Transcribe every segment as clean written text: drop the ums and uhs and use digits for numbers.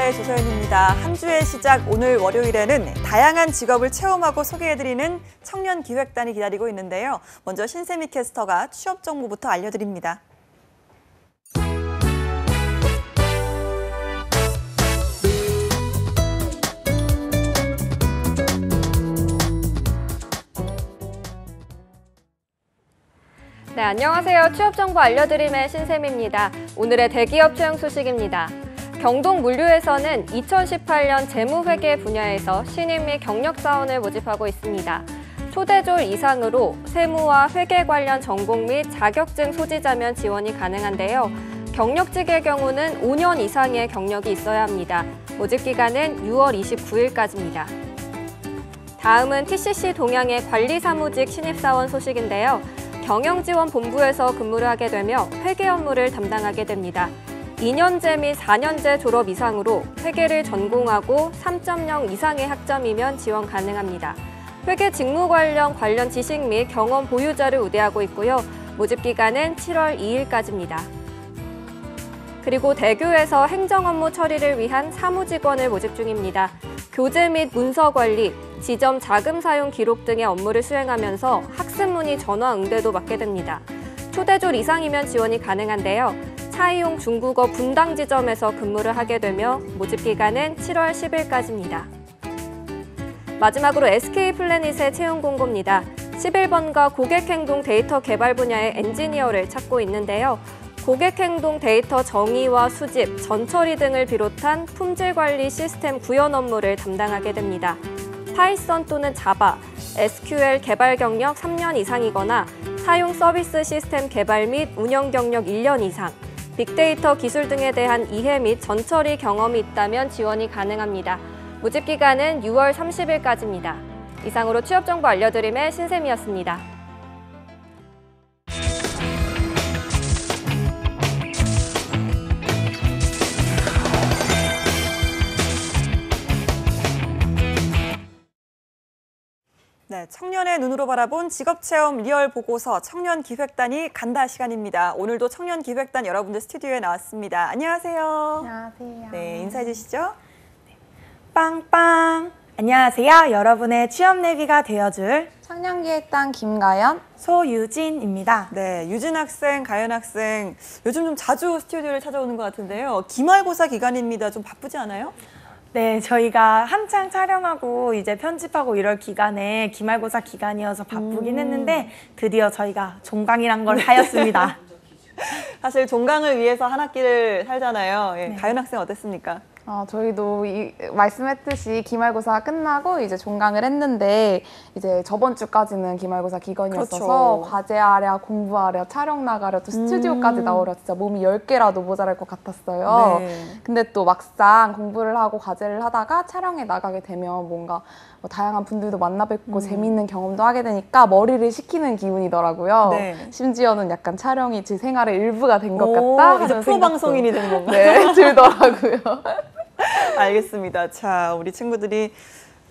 안녕하세요. 조서연입니다. 한 주의 시작 오늘 월요일에는 다양한 직업을 체험하고 소개해드리는 청년기획단이 기다리고 있는데요. 먼저 신세미 캐스터가 취업 정보부터 알려드립니다. 네, 안녕하세요. 취업 정보 알려드림의 신세미입니다. 오늘의 대기업 채용 소식입니다. 경동물류에서는 2018년 재무회계 분야에서 신입 및 경력사원을 모집하고 있습니다. 초대졸 이상으로 세무와 회계 관련 전공 및 자격증 소지자면 지원이 가능한데요. 경력직의 경우는 5년 이상의 경력이 있어야 합니다. 모집 기간은 6월 29일까지입니다. 다음은 TCC 동양의 관리사무직 신입사원 소식인데요. 경영지원본부에서 근무를 하게 되며 회계 업무를 담당하게 됩니다. 2년제 및 4년제 졸업 이상으로 회계를 전공하고 3.0 이상의 학점이면 지원 가능합니다. 회계 직무 관련 지식 및 경험 보유자를 우대하고 있고요. 모집 기간은 7월 2일까지입니다. 그리고 대교에서 행정업무 처리를 위한 사무직원을 모집 중입니다. 교재 및 문서 관리, 지점 자금 사용 기록 등의 업무를 수행하면서 학습 문의 전화 응대도 맡게 됩니다. 초대졸 이상이면 지원이 가능한데요. 차이용 중국어 분당 지점에서 근무를 하게 되며 모집 기간은 7월 10일까지입니다. 마지막으로 SK플래닛의 채용 공고입니다. 11번가 고객행동 데이터 개발 분야의 엔지니어를 찾고 있는데요. 고객행동 데이터 정의와 수집, 전처리 등을 비롯한 품질관리 시스템 구현 업무를 담당하게 됩니다. 파이썬 또는 자바, SQL 개발 경력 3년 이상이거나 사용 서비스 시스템 개발 및 운영 경력 1년 이상, 빅데이터 기술 등에 대한 이해 및 전처리 경험이 있다면 지원이 가능합니다. 모집 기간은 6월 30일까지입니다. 이상으로 취업 정보 알려드림의 신세미였습니다. 네, 청년의 눈으로 바라본 직업체험 리얼 보고서 청년기획단이 간다 시간입니다. 오늘도 청년기획단 여러분들 스튜디오에 나왔습니다. 안녕하세요. 안녕하세요. 네, 인사해 주시죠. 빵빵! 안녕하세요. 여러분의 취업 내비가 되어줄 청년기획단 김가연, 소유진입니다. 네, 유진 학생, 가연 학생, 요즘 좀 자주 스튜디오를 찾아오는 것 같은데요. 기말고사 기간입니다. 좀 바쁘지 않아요? 네, 저희가 한창 촬영하고 이제 편집하고 이럴 기간에 기말고사 기간이어서 바쁘긴 했는데 드디어 저희가 종강이란 걸 하였습니다. 사실 종강을 위해서 한 학기를 살잖아요. 예, 네. 가연 학생 어땠습니까? 저희도 말씀했듯이 기말고사 끝나고 이제 종강을 했는데 이제 저번 주까지는 기말고사 기간이었어서 그렇죠. 과제하랴, 공부하랴, 촬영 나가랴, 또 스튜디오까지 나오랴 진짜 몸이 10개라도 모자랄 것 같았어요. 네. 근데 또 막상 공부를 하고 과제를 하다가 촬영에 나가게 되면 뭔가 다양한 분들도 만나 뵙고 재미있는 경험도 하게 되니까 머리를 식히는 기분이더라고요. 네. 심지어는 약간 촬영이 제 생활의 일부가 된 것 같다 이제 하는 프로방송인이 되는 건가요? 네, 들더라고요. 알겠습니다. 자, 우리 친구들이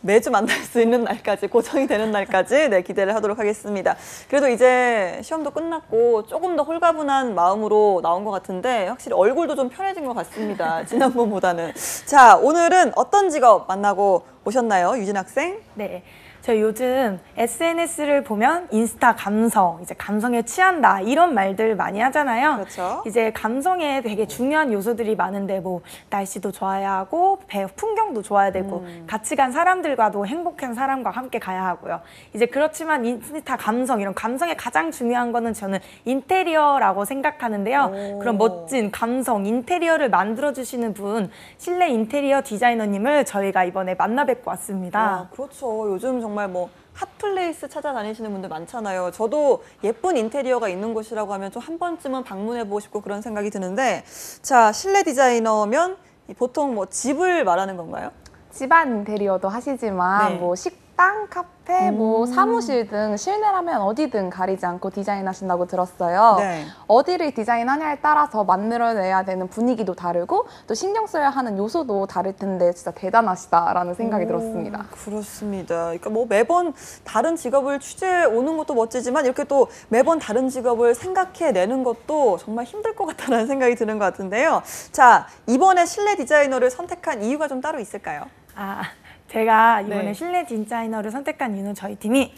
매주 만날 수 있는 날까지, 고정이 되는 날까지 네, 기대를 하도록 하겠습니다. 그래도 이제 시험도 끝났고 조금 더 홀가분한 마음으로 나온 것 같은데 확실히 얼굴도 좀 편해진 것 같습니다. 지난번보다는. 자, 오늘은 어떤 직업 만나고 오셨나요, 유진 학생? 네. 저 요즘 SNS를 보면 인스타 감성, 이제 감성에 취한다 이런 말들 많이 하잖아요. 그렇죠. 이제 감성에 되게 중요한 요소들이 많은데 뭐 날씨도 좋아야 하고 풍경도 좋아야 되고 같이 간 사람들과도 행복한 사람과 함께 가야 하고요. 이제 그렇지만 인스타 감성, 이런 감성에 가장 중요한 거는 저는 인테리어라고 생각하는데요. 그런 멋진 감성, 인테리어를 만들어주시는 분, 실내 인테리어 디자이너님을 저희가 이번에 만나 뵙고 왔습니다. 아, 그렇죠. 요즘 정말 뭐 핫플레이스 찾아다니시는 분들 많잖아요. 저도 예쁜 인테리어가 있는 곳이라고 하면 좀 한 번쯤은 방문해보고 싶고 그런 생각이 드는데, 자, 실내 디자이너면 보통 뭐 집을 말하는 건가요? 집안 인테리어도 하시지만 네. 뭐 식당, 카페, 뭐 사무실 등 실내라면 어디든 가리지 않고 디자인하신다고 들었어요. 네. 어디를 디자인하냐에 따라서 만들어내야 되는 분위기도 다르고 또 신경 써야 하는 요소도 다를 텐데 진짜 대단하시다라는 생각이 들었습니다. 그렇습니다. 그러니까 뭐 매번 다른 직업을 취재해 오는 것도 멋지지만 이렇게 또 매번 다른 직업을 생각해내는 것도 정말 힘들 것 같다는 생각이 드는 것 같은데요. 자, 이번에 실내 디자이너를 선택한 이유가 좀 따로 있을까요? 제가 이번에 네. 실내 디자이너를 선택한 이유는 저희 팀이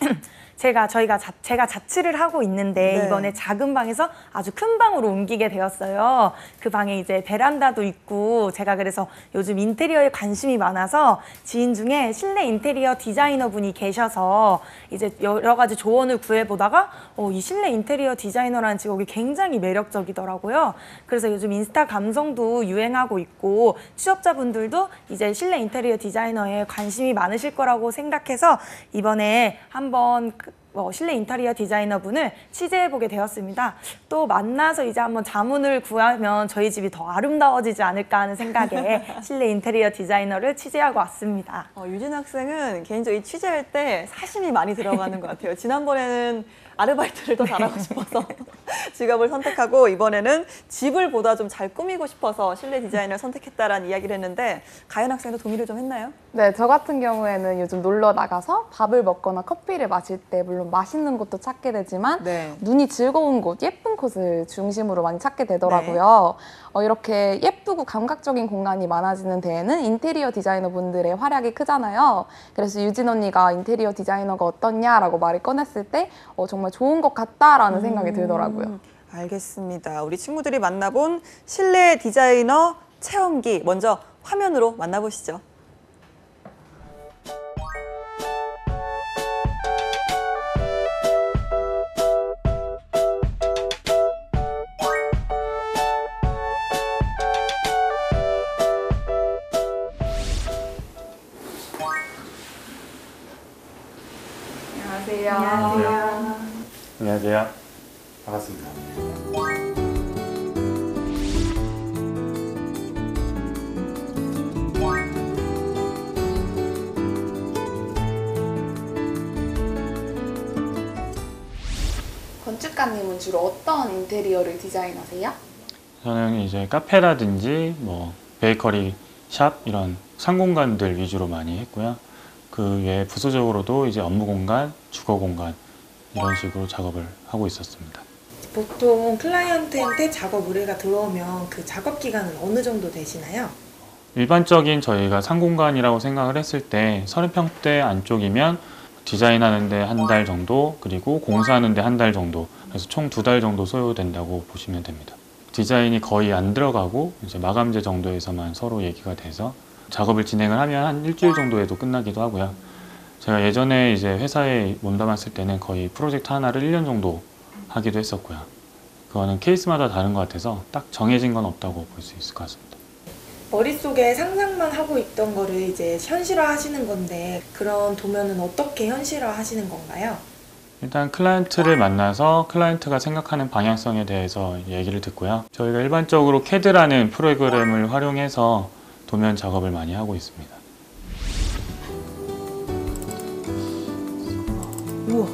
제가 자취를 하고 있는데 네. 이번에 작은 방에서 아주 큰 방으로 옮기게 되었어요. 그 방에 이제 베란다도 있고 제가 그래서 요즘 인테리어에 관심이 많아서 지인 중에 실내 인테리어 디자이너 분이 계셔서 이제 여러 가지 조언을 구해보다가 이 실내 인테리어 디자이너라는 직업이 굉장히 매력적이더라고요. 그래서 요즘 인스타 감성도 유행하고 있고 취업자분들도 이제 실내 인테리어 디자이너에 관심이 많으실 거라고 생각해서 이번에 한번 실내 인테리어 디자이너 분을 취재해보게 되었습니다. 또 만나서 이제 한번 자문을 구하면 저희 집이 더 아름다워지지 않을까 하는 생각에 실내 인테리어 디자이너를 취재하고 왔습니다. 유진 학생은 개인적으로 이 취재할 때 사심이 많이 들어가는 것 같아요. 지난번에는 아르바이트를 더 잘하고 싶어서 직업을 선택하고 이번에는 집을 보다 좀 잘 꾸미고 싶어서 실내 디자인을 선택했다라는 이야기를 했는데 가연 학생도 동의를 좀 했나요? 네, 저 같은 경우에는 요즘 놀러 나가서 밥을 먹거나 커피를 마실 때 물론 맛있는 곳도 찾게 되지만 네. 눈이 즐거운 곳, 예쁜 곳을 중심으로 많이 찾게 되더라고요. 이렇게 예쁘고 감각적인 공간이 많아지는 데에는 인테리어 디자이너 분들의 활약이 크잖아요. 그래서 유진 언니가 인테리어 디자이너가 어떻냐라고 말을 꺼냈을 때 정말 좋은 것 같다라는 생각이 들더라고요. 알겠습니다. 우리 친구들이 만나본 실내 디자이너 체험기 먼저 화면으로 만나보시죠. 안녕하세요. 반갑습니다. 건축가님은 주로 어떤 인테리어를 디자인하세요? 저는 이제 카페라든지 뭐 베이커리 샵 이런 상공간들 위주로 많이 했고요. 그 외에 부수적으로도 이제 업무 공간, 주거 공간 이런 식으로 작업을 하고 있었습니다. 보통 클라이언트한테 작업 의뢰가 들어오면 그 작업 기간은 어느 정도 되시나요? 일반적인 저희가 상공간이라고 생각을 했을 때 30평대 안쪽이면 디자인하는데 한 달 정도, 그리고 공사하는데 한 달 정도, 그래서 총 2달 정도 소요된다고 보시면 됩니다. 디자인이 거의 안 들어가고 이제 마감재 정도에서만 서로 얘기가 돼서 작업을 진행을 하면 한 일주일 정도에도 끝나기도 하고요. 제가 예전에 이제 회사에 몸담았을 때는 거의 프로젝트 하나를 1년 정도 하기도 했었고요. 그거는 케이스마다 다른 것 같아서 딱 정해진 건 없다고 볼 수 있을 것 같습니다. 머릿속에 상상만 하고 있던 거를 이제 현실화 하시는 건데 그런 도면은 어떻게 현실화 하시는 건가요? 일단 클라이언트를 만나서 클라이언트가 생각하는 방향성에 대해서 얘기를 듣고요. 저희가 일반적으로 CAD라는 프로그램을 활용해서 도면 작업을 많이 하고 있습니다. 우와.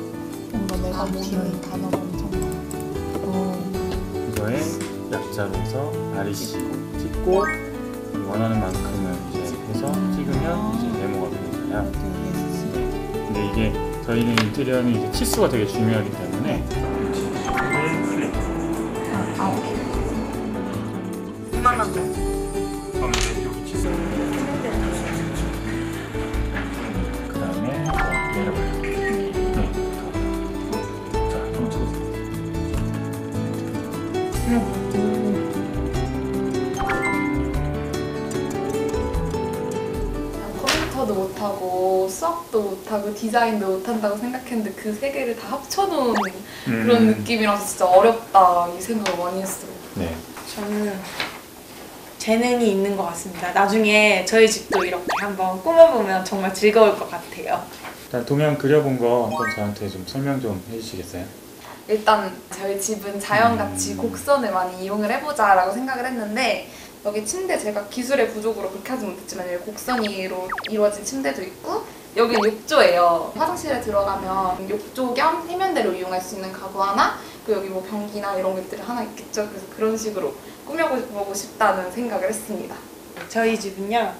뭔가 내가 모르는 단어가 엄청 많아. 이거에 약자로 해서 REC 찍고 원하는 만큼을 이제 해서 찍으면 이제 메모가 되잖아요. 근데 이게 저희는 인테리어는 이제 치수가 되게 중요하기 때문에 이게 플랫. 이만한 거. 그러면 이제 여기 치수. 그 다음에 내려봐요. 네. 자, 한번 쳐보세요. 컴퓨터도 못하고 수학도 못하고 디자인도 못한다고 생각했는데 그 세 개를 다 합쳐놓은 그런 느낌이라서 진짜 어렵다 이 생각을 많이 했어요. 네. 저는 재능이 있는 것 같습니다. 나중에 저희 집도 이렇게 한번 꾸며보면 정말 즐거울 것 같아요. 일단 도면 그려본 거 한번 저한테 좀 설명 좀 해주시겠어요? 일단 저희 집은 자연같이 곡선을 많이 이용을 해보자라고 생각을 했는데 여기 침대 제가 기술의 부족으로 그렇게 하지 못했지만 여기 곡선으로 이루어진 침대도 있고 여기 욕조예요. 화장실에 들어가면 욕조 겸 세면대로 이용할 수 있는 가구 하나, 그리고 여기 뭐 변기나 이런 것들이 하나 있겠죠. 그래서 그런 식으로 꾸며보고 싶다는 생각을 했습니다. 저희 집은요,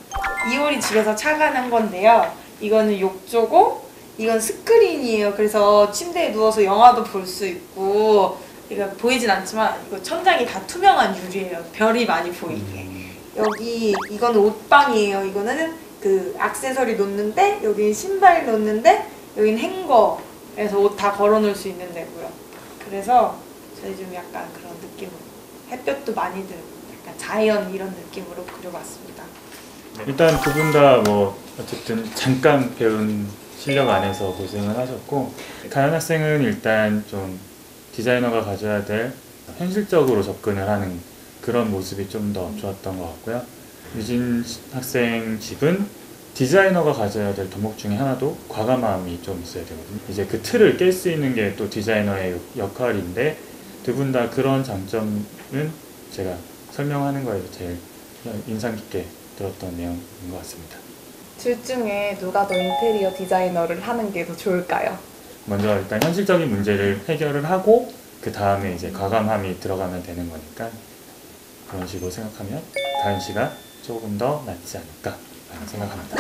이효리 집에서 착안한 건데요. 이거는 욕조고, 이건 스크린이에요. 그래서 침대에 누워서 영화도 볼 수 있고, 이거 보이진 않지만 이거 천장이 다 투명한 유리예요. 별이 많이 보이게. 여기 이거는 옷방이에요. 이거는 그 액세서리 놓는데, 여기 신발 놓는데, 여기는 행거. 그래서 옷 다 걸어 놓을 수 있는 데고요. 그래서 저희 좀 약간 그런 느낌으로 햇볕도 많이 들고 약간 자연 이런 느낌으로 그려봤습니다. 일단 두 분 다 뭐 어쨌든 잠깐 배운 실력 안에서 고생을 하셨고, 가연 학생은 일단 좀 디자이너가 가져야 될 현실적으로 접근을 하는 그런 모습이 좀 더 좋았던 것 같고요. 유진 학생 집은 디자이너가 가져야 될 덕목 중에 하나도 과감함이 좀 있어야 되거든요. 이제 그 틀을 깰 수 있는 게 또 디자이너의 역할인데, 두 분 다 그런 장점은 제가 설명하는 거에서 제일 인상 깊게 들었던 내용인 것 같습니다. 둘 중에 누가 더 인테리어 디자이너를 하는 게 더 좋을까요? 먼저 일단 현실적인 문제를 해결을 하고 그 다음에 이제 과감함이 들어가면 되는 거니까, 그런 식으로 생각하면 가연 씨가 조금 더 낫지 않을까 라는 생각합니다.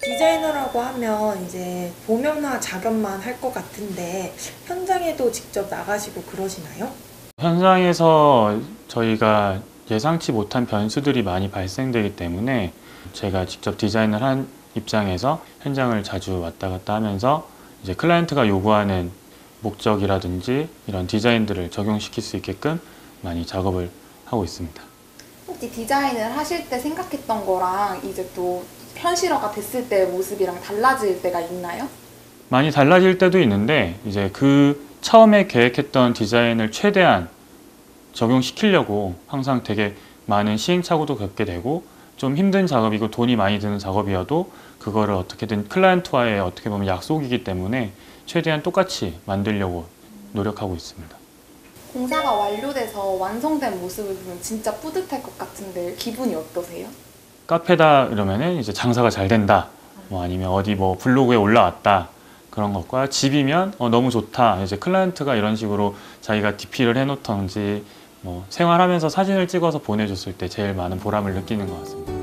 디자이너라고 하면 이제 도면화 작업만 할 것 같은데 현장에도 직접 나가시고 그러시나요? 현장에서 저희가 예상치 못한 변수들이 많이 발생되기 때문에 제가 직접 디자인을 한 입장에서 현장을 자주 왔다 갔다 하면서 이제 클라이언트가 요구하는 목적이라든지 이런 디자인들을 적용시킬 수 있게끔 많이 작업을 하고 있습니다. 혹시 디자인을 하실 때 생각했던 거랑 이제 또 현실화가 됐을 때의 모습이랑 달라질 때가 있나요? 많이 달라질 때도 있는데, 이제 그 처음에 계획했던 디자인을 최대한 적용시키려고 항상 되게 많은 시행착오도 겪게 되고, 좀 힘든 작업이고 돈이 많이 드는 작업이어도 그거를 어떻게든 클라이언트와의 어떻게 보면 약속이기 때문에 최대한 똑같이 만들려고 노력하고 있습니다. 공사가 완료돼서 완성된 모습을 보면 진짜 뿌듯할 것 같은데 기분이 어떠세요? 카페다 이러면은 이제 장사가 잘 된다, 뭐 아니면 어디 뭐 블로그에 올라왔다, 그런 것과 집이면 너무 좋다, 이제 클라이언트가 이런 식으로 자기가 DP를 해놓던지 뭐 생활하면서 사진을 찍어서 보내줬을 때 제일 많은 보람을 느끼는 것 같습니다.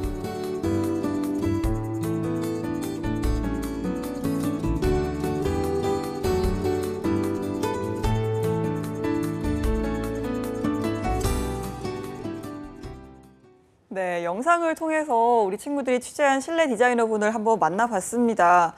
네, 영상을 통해서 우리 친구들이 취재한 실내 디자이너분을 한번 만나봤습니다.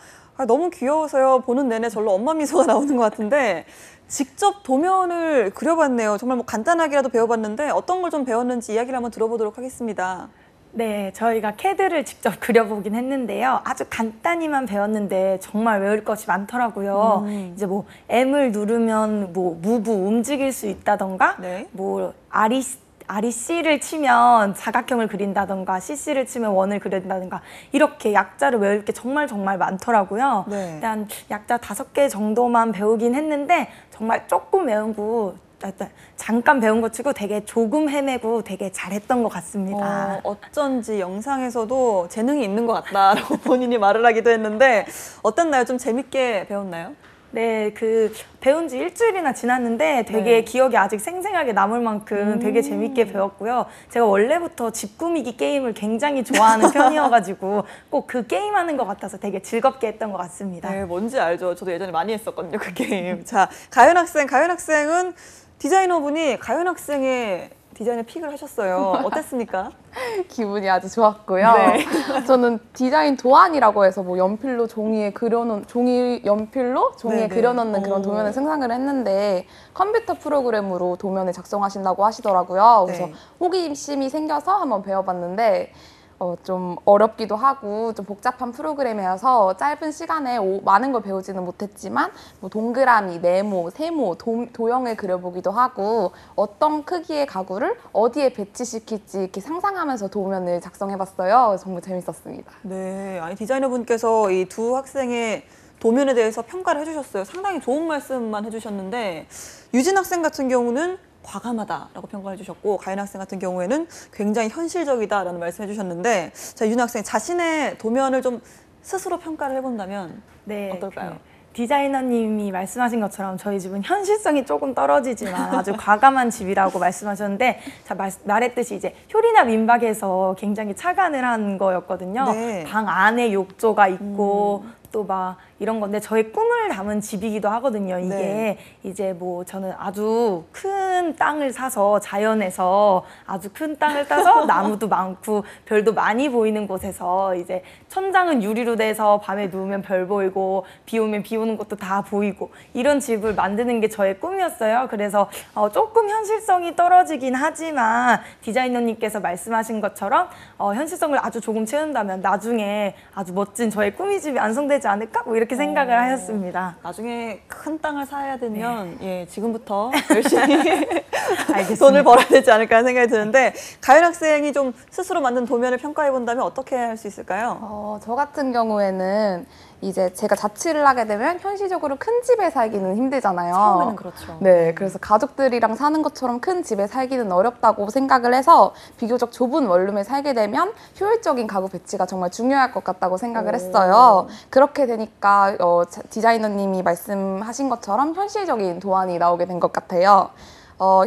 너무 귀여워서요. 보는 내내 절로 엄마 미소가 나오는 것 같은데, 직접 도면을 그려봤네요. 정말 뭐 간단하게라도 배워봤는데 어떤 걸 좀 배웠는지 이야기를 한번 들어보도록 하겠습니다. 네, 저희가 CAD를 직접 그려보긴 했는데요. 아주 간단히만 배웠는데 정말 외울 것이 많더라고요. 이제 뭐 M을 누르면 뭐 무브 움직일 수 있다던가, 네. 뭐 REC를 치면 사각형을 그린다던가, CC를 치면 원을 그린다던가, 이렇게 약자를 외울 게 정말 많더라고요. 네. 일단 약자 5개 정도만 배우긴 했는데 정말 조금 외우고 잠깐 배운 것 치고 되게 조금 헤매고 되게 잘했던 것 같습니다. 어쩐지 영상에서도 재능이 있는 것 같다라고 본인이 말을 하기도 했는데 어땠나요? 좀 재밌게 배웠나요? 네, 그 배운 지 일주일이나 지났는데 되게 네. 기억이 아직 생생하게 남을 만큼 되게 재밌게 배웠고요. 제가 원래부터 집 꾸미기 게임을 굉장히 좋아하는 편이어가지고 꼭 그 게임하는 것 같아서 되게 즐겁게 했던 것 같습니다. 네, 뭔지 알죠. 저도 예전에 많이 했었거든요, 그 게임. 자, 가연 학생은 디자이너분이 가연 학생의 디자인을 픽을 하셨어요. 어땠습니까? 기분이 아주 좋았고요. 네. 저는 디자인 도안이라고 해서 뭐 연필로 종이에 그려놓은 연필로 종이에 네네. 그려놓는 그런 도면을 생성을 했는데 컴퓨터 프로그램으로 도면을 작성하신다고 하시더라고요. 그래서 네. 호기심이 생겨서 한번 배워봤는데 좀 어렵기도 하고 좀 복잡한 프로그램이어서 짧은 시간에 많은 걸 배우지는 못했지만 뭐 동그라미, 네모, 세모, 도형을 그려보기도 하고 어떤 크기의 가구를 어디에 배치시킬지 이렇게 상상하면서 도면을 작성해봤어요. 정말 재밌었습니다. 네, 아니 디자이너분께서 이 두 학생의 도면에 대해서 평가를 해주셨어요. 상당히 좋은 말씀만 해주셨는데 유진 학생 같은 경우는 과감하다라고 평가해 주셨고 가연 학생 같은 경우에는 굉장히 현실적이다라는 말씀해 주셨는데 자, 유진 학생 자신의 도면을 좀 스스로 평가를 해본다면 네, 어떨까요? 디자이너님이 말씀하신 것처럼 저희 집은 현실성이 조금 떨어지지만 아주 과감한 집이라고 말씀하셨는데 자, 말했듯이 이제 효리나 민박에서 굉장히 착안을 한 거였거든요. 네. 방 안에 욕조가 있고 또 막 이런 건데 저의 꿈을 담은 집이기도 하거든요. 이게 네. 이제 뭐 저는 아주 큰 땅을 사서 자연에서 아주 큰 땅을 따서 나무도 많고 별도 많이 보이는 곳에서 이제 천장은 유리로 돼서 밤에 누우면 별 보이고 비 오면 비 오는 것도 다 보이고 이런 집을 만드는 게 저의 꿈이었어요. 그래서 조금 현실성이 떨어지긴 하지만 디자이너님께서 말씀하신 것처럼 현실성을 아주 조금 채운다면 나중에 아주 멋진 저의 꿈의 집이 완성되지 않을까? 뭐 이렇게 생각을 하였습니다. 나중에 큰 땅을 사야 되면 예, 지금부터 열심히 알겠습니다. 돈을 벌어야 되지 않을까 하는 생각이 드는데 가연 학생이 좀 스스로 만든 도면을 평가해 본다면 어떻게 할 수 있을까요? 저 같은 경우에는 이제 제가 자취를 하게 되면 현실적으로 큰 집에 살기는 힘들잖아요. 처음에는 그렇죠. 네, 그래서 가족들이랑 사는 것처럼 큰 집에 살기는 어렵다고 생각을 해서 비교적 좁은 원룸에 살게 되면 효율적인 가구 배치가 정말 중요할 것 같다고 생각을 했어요. 그렇게 되니까 디자이너님이 말씀하신 것처럼 현실적인 도안이 나오게 된 것 같아요.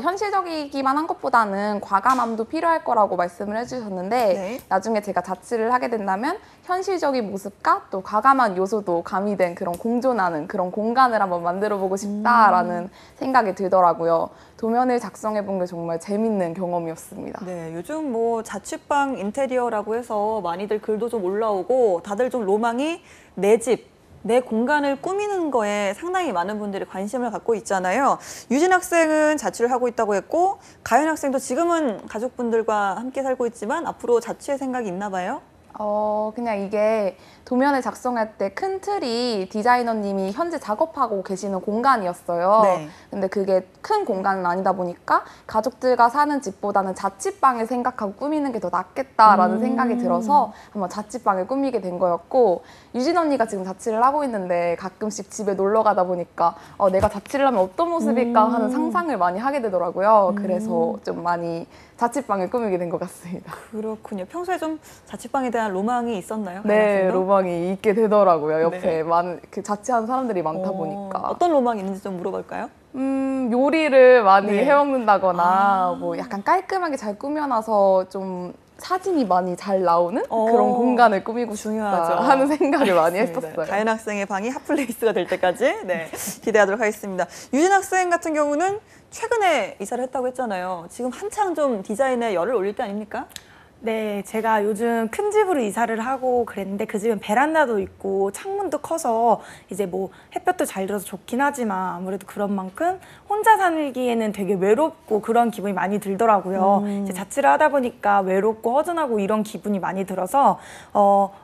현실적이기만 한 것보다는 과감함도 필요할 거라고 말씀을 해주셨는데 네. 나중에 제가 자취를 하게 된다면 현실적인 모습과 또 과감한 요소도 가미된 그런 공존하는 그런 공간을 한번 만들어보고 싶다라는 생각이 들더라고요. 도면을 작성해 본 게 정말 재밌는 경험이었습니다. 네, 요즘 뭐 자취방 인테리어라고 해서 많이들 글도 좀 올라오고 다들 좀 로망이 내 집, 내 공간을 꾸미는 거에 상당히 많은 분들이 관심을 갖고 있잖아요. 유진 학생은 자취를 하고 있다고 했고 가연 학생도 지금은 가족분들과 함께 살고 있지만 앞으로 자취할 생각이 있나 봐요? 그냥 이게 도면을 작성할 때 큰 틀이 디자이너님이 현재 작업하고 계시는 공간이었어요. 네. 근데 그게 큰 공간은 아니다 보니까 가족들과 사는 집보다는 자취방을 생각하고 꾸미는 게 더 낫겠다라는 생각이 들어서 한번 자취방을 꾸미게 된 거였고 유진 언니가 지금 자취를 하고 있는데 가끔씩 집에 놀러 가다 보니까 내가 자취를 하면 어떤 모습일까 하는 상상을 많이 하게 되더라고요. 그래서 좀 많이 자취방을 꾸미게 된 것 같습니다. 그렇군요. 평소에 좀 자취방에 대한 로망이 있었나요? 가연 네, 학생도? 로망이 있게 되더라고요. 옆에 네. 자취하는 사람들이 많다 보니까. 어떤 로망이 있는지 좀 물어볼까요? 요리를 많이 네. 해먹는다거나 뭐 약간 깔끔하게 잘 꾸며놔서 좀 사진이 많이 잘 나오는 그런 공간을 꾸미고 중요하죠. 싶다 하는 생각을 많이 맞습니다. 했었어요. 가연 학생의 방이 핫플레이스가 될 때까지 기대하도록 하겠습니다. 유진 학생 같은 경우는 최근에 이사를 했다고 했잖아요. 지금 한창 좀 디자인에 열을 올릴 때 아닙니까? 네, 제가 요즘 큰 집으로 이사를 하고 그랬는데 그 집은 베란다도 있고 창문도 커서 이제 뭐 햇볕도 잘 들어서 좋긴 하지만 아무래도 그런 만큼 혼자 살기에는 되게 외롭고 그런 기분이 많이 들더라고요. 이제 자취를 하다 보니까 외롭고 허전하고 이런 기분이 많이 들어서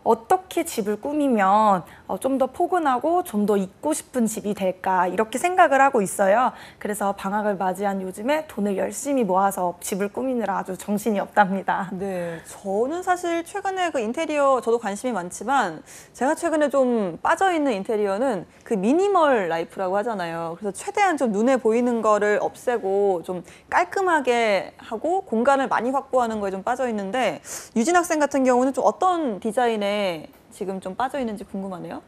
어떻게 집을 꾸미면 좀 더 포근하고 좀 더 있고 싶은 집이 될까 이렇게 생각을 하고 있어요. 그래서 방학을 맞이한 요즘에 돈을 열심히 모아서 집을 꾸미느라 아주 정신이 없답니다. 네, 저는 사실 최근에 그 인테리어 저도 관심이 많지만 제가 최근에 좀 빠져있는 인테리어는 그 미니멀 라이프라고 하잖아요. 그래서 최대한 좀 눈에 보이는 거를 없애고 좀 깔끔하게 하고 공간을 많이 확보하는 거에 좀 빠져있는데 유진 학생 같은 경우는 좀 어떤 디자인에 지금 좀 빠져있는지 궁금하네요.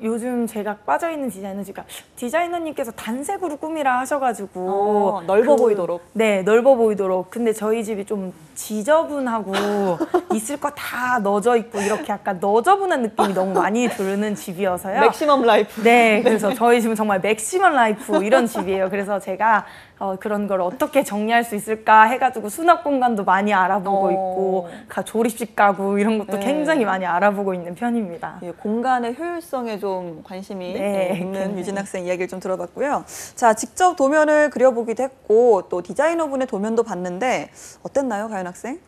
요즘 제가 빠져있는 디자이너님께서 단색으로 꾸미라 하셔가지고 넓어 보이도록. 네, 넓어 보이도록. 근데 저희 집이 좀 지저분하고 있을 거 다 넣어져 있고 이렇게 약간 너저분한 느낌이 너무 많이 드는 집이어서요. 맥시멈 라이프. 네, 그래서 저희 집은 정말 맥시멈 라이프 이런 집이에요. 그래서 제가 그런 걸 어떻게 정리할 수 있을까 해가지고 수납 공간도 많이 알아보고 있고 조립식 가구 이런 것도 네. 굉장히 많이 알아보고 있는 편입니다. 예, 공간의 효율성에 좀 관심이 네, 있는 굉장히. 유진 학생 이야기를 좀 들어봤고요. 자, 직접 도면을 그려보기도 했고 또 디자이너분의 도면도 봤는데 어땠나요, 가연 학생?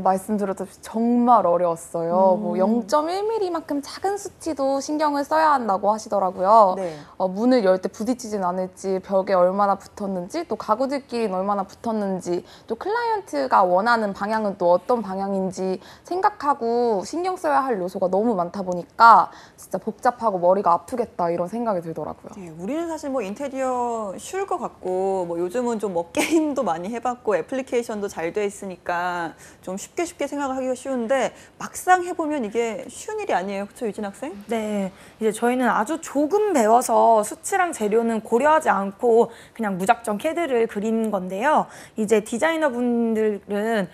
말씀드렸다시피 정말 어려웠어요. 뭐 0.1mm만큼 작은 수치도 신경을 써야 한다고 하시더라고요. 네. 문을 열 때 부딪히진 않을지, 벽에 얼마나 붙었는지, 또 가구들끼리는 얼마나 붙었는지, 또 클라이언트가 원하는 방향은 또 어떤 방향인지 생각하고 신경 써야 할 요소가 너무 많다 보니까 진짜 복잡하고 머리가 아프겠다 이런 생각이 들더라고요. 네, 우리는 사실 뭐 인테리어 쉬울 것 같고 뭐 요즘은 좀 뭐 게임도 많이 해봤고 애플리케이션도 잘 돼 있으니까 좀 쉽게 생각하기가 쉬운데 막상 해보면 이게 쉬운 일이 아니에요. 그렇죠, 유진 학생? 네, 이제 저희는 아주 조금 배워서 수치랑 재료는 고려하지 않고 그냥 무작정 CAD를 그린 건데요. 이제 디자이너분들은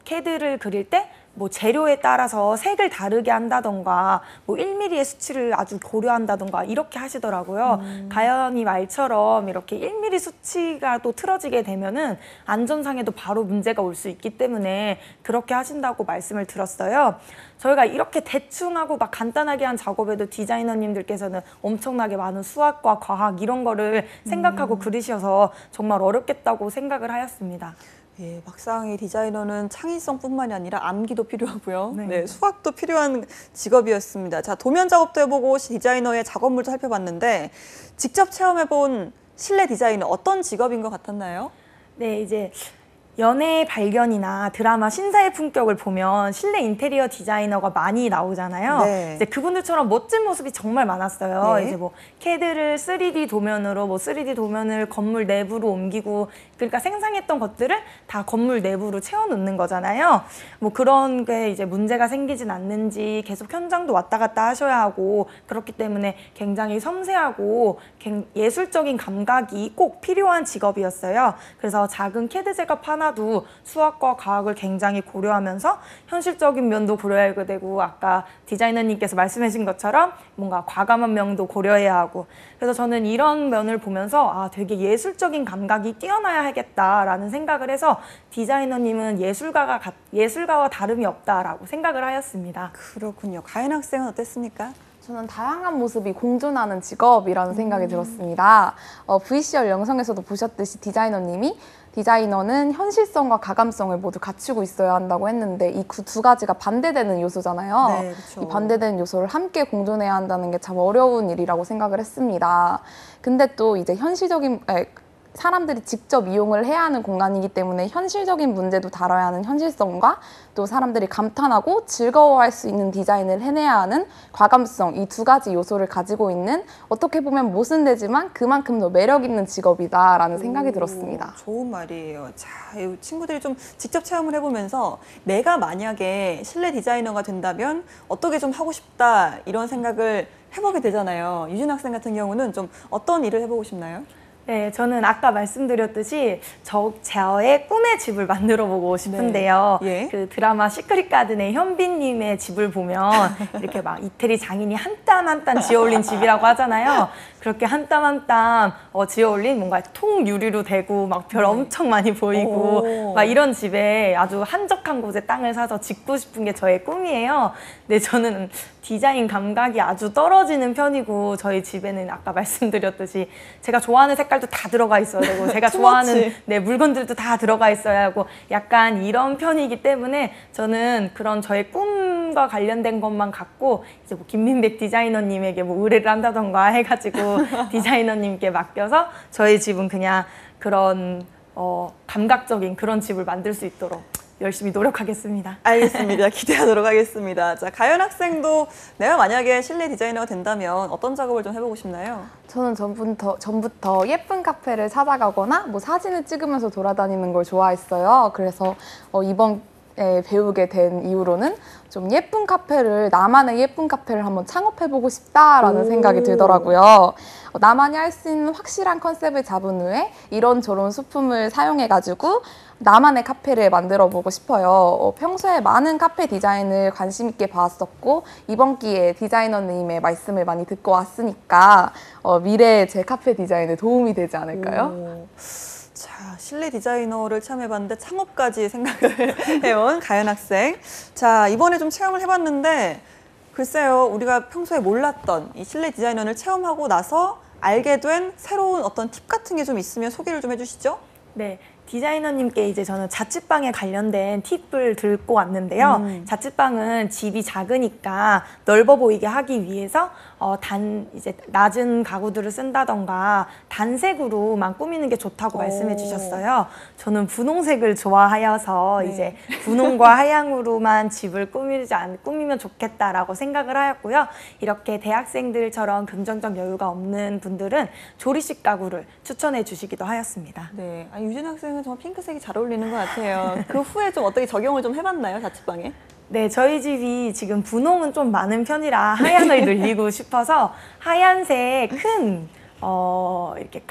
CAD를 그릴 때 뭐 재료에 따라서 색을 다르게 한다던가 뭐 1mm의 수치를 아주 고려한다던가 이렇게 하시더라고요. 가연이 말처럼 이렇게 1mm 수치가 또 틀어지게 되면은 안전상에도 바로 문제가 올 수 있기 때문에 그렇게 하신다고 말씀을 들었어요. 저희가 이렇게 대충 하고 막 간단하게 한 작업에도 디자이너님들께서는 엄청나게 많은 수학과 과학 이런 거를 생각하고 그리셔서 정말 어렵겠다고 생각을 하였습니다. 예, 막상 이 디자이너는 창의성뿐만이 아니라 암기도 필요하고요. 네. 네, 수학도 필요한 직업이었습니다. 자, 도면 작업도 해보고 디자이너의 작업물도 살펴봤는데 직접 체험해본 실내 디자인은 어떤 직업인 것 같았나요? 네, 이제 연애 발견이나 드라마 신사의 품격을 보면 실내 인테리어 디자이너가 많이 나오잖아요. 네. 이제 그분들처럼 멋진 모습이 정말 많았어요. 네. 이제 뭐 CAD를 3D 도면으로 뭐 3D 도면을 건물 내부로 옮기고 그러니까 생성했던 것들을 다 건물 내부로 채워놓는 거잖아요. 뭐 그런 게 이제 문제가 생기진 않는지 계속 현장도 왔다 갔다 하셔야 하고 그렇기 때문에 굉장히 섬세하고 예술적인 감각이 꼭 필요한 직업이었어요. 그래서 작은 CAD 제작 하나도 수학과 과학을 굉장히 고려하면서 현실적인 면도 고려해야 되고 아까 디자이너님께서 말씀하신 것처럼 뭔가 과감한 면도 고려해야 하고 그래서 저는 이런 면을 보면서 아 되게 예술적인 감각이 뛰어나야 하겠다라는 생각을 해서 디자이너님은 예술가와 다름이 없다라고 생각을 하였습니다. 그렇군요. 가연 학생은 어땠습니까? 저는 다양한 모습이 공존하는 직업이라는 생각이 들었습니다. VCR 영상에서도 보셨듯이 디자이너는 현실성과 가감성을 모두 갖추고 있어야 한다고 했는데 이 두 가지가 반대되는 요소잖아요. 네, 그렇죠. 이 반대되는 요소를 함께 공존해야 한다는 게 참 어려운 일이라고 생각을 했습니다. 근데 또 이제 사람들이 직접 이용을 해야 하는 공간이기 때문에 현실적인 문제도 다뤄야 하는 현실성과 또 사람들이 감탄하고 즐거워할 수 있는 디자인을 해내야 하는 과감성 이 두 가지 요소를 가지고 있는 어떻게 보면 모순되지만 그만큼 더 매력 있는 직업이다라는 생각이 들었습니다. 좋은 말이에요. 자, 이 친구들이 좀 직접 체험을 해보면서 내가 만약에 실내 디자이너가 된다면 어떻게 좀 하고 싶다 이런 생각을 해보게 되잖아요. 유진 학생 같은 경우는 좀 어떤 일을 해보고 싶나요? 네, 저는 아까 말씀드렸듯이 저의 꿈의 집을 만들어 보고 싶은데요. 네. 예. 그 드라마 시크릿 가든의 현빈님의 집을 보면 이렇게 막 이태리 장인이 한 땀 한 땀 지어올린 집이라고 하잖아요. 그렇게 한 땀 한 땀 지어올린 뭔가 통유리로 되고 막 별 엄청 많이 보이고 오. 막 이런 집에 아주 한적한 곳에 땅을 사서 짓고 싶은 게 저의 꿈이에요. 근데 저는 디자인 감각이 아주 떨어지는 편이고 저희 집에는 아까 말씀드렸듯이 제가 좋아하는 색깔도 다 들어가 있어야 되고 제가 좋아하는 물건들도 다 들어가 있어야 하고 약간 이런 편이기 때문에 저는 그런 저의 꿈과 관련된 것만 갖고 이제 뭐 김민백 디자이너님에게 뭐 의뢰를 한다던가 해가지고 디자이너님께 맡겨서 저희 집은 그냥 그런 감각적인 그런 집을 만들 수 있도록 열심히 노력하겠습니다. 알겠습니다. 기대하도록 하겠습니다. 자, 가연 학생도 내가 만약에 실내 디자이너가 된다면 어떤 작업을 좀 해보고 싶나요? 저는 전부터 예쁜 카페를 찾아가거나 뭐 사진을 찍으면서 돌아다니는 걸 좋아했어요. 그래서 이번 배우게 된 이후로는 좀 나만의 예쁜 카페를 한번 창업해보고 싶다라는 생각이 들더라고요. 나만이 할 수 있는 확실한 컨셉을 잡은 후에 이런저런 소품을 사용해가지고 나만의 카페를 만들어보고 싶어요. 평소에 많은 카페 디자인을 관심 있게 봤었고 이번 기회에 디자이너님의 말씀을 많이 듣고 왔으니까 미래의 제 카페 디자인에 도움이 되지 않을까요? 자, 실내 디자이너를 체험해봤는데 창업까지 생각을 해온 가연 학생. 자, 이번에 좀 체험을 해봤는데 글쎄요, 우리가 평소에 몰랐던 이 실내 디자이너를 체험하고 나서 알게 된 새로운 어떤 팁 같은 게 좀 있으면 소개를 좀 해주시죠. 네, 디자이너님께 이제 저는 자취방에 관련된 팁을 들고 왔는데요. 자취방은 집이 작으니까 넓어 보이게 하기 위해서 이제 낮은 가구들을 쓴다던가 단색으로만 꾸미는 게 좋다고 말씀해 주셨어요. 저는 분홍색을 좋아하여서 네. 이제 분홍과 하양으로만 집을 꾸미면 좋겠다라고 생각을 하였고요. 이렇게 대학생들처럼 금전적 여유가 없는 분들은 조리식 가구를 추천해 주시기도 하였습니다. 네, 유진 학생은 정말 핑크색이 잘 어울리는 것 같아요. 그 후에 좀 어떻게 적용을 좀 해봤나요, 자취방에? 네, 저희 집이 지금 분홍은 좀 많은 편이라 하얀을 늘리고 싶어서 하얀색 이렇게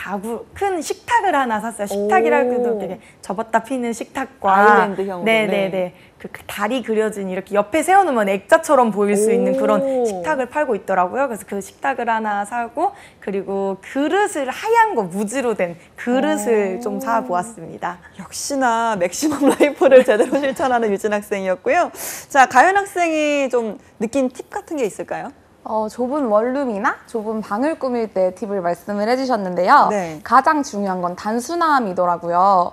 큰 식탁을 하나 샀어요. 식탁이라고 해도 되게 접었다 피는 식탁과 아일랜드형으로. 네네네. 그 다리 그려진 이렇게 옆에 세워놓으면 액자처럼 보일 수 있는 그런 오. 식탁을 팔고 있더라고요. 그래서 그 식탁을 하나 사고 그리고 그릇을 하얀 거 무지로 된 그릇을 좀 사보았습니다. 역시나 맥시멈 라이프를 제대로 실천하는 유진 학생이었고요. 자, 가연 학생이 좀 느낀 팁 같은 게 있을까요? 좁은 원룸이나 좁은 방을 꾸밀 때 팁을 말씀을 해주셨는데요. 네. 가장 중요한 건 단순함이더라고요.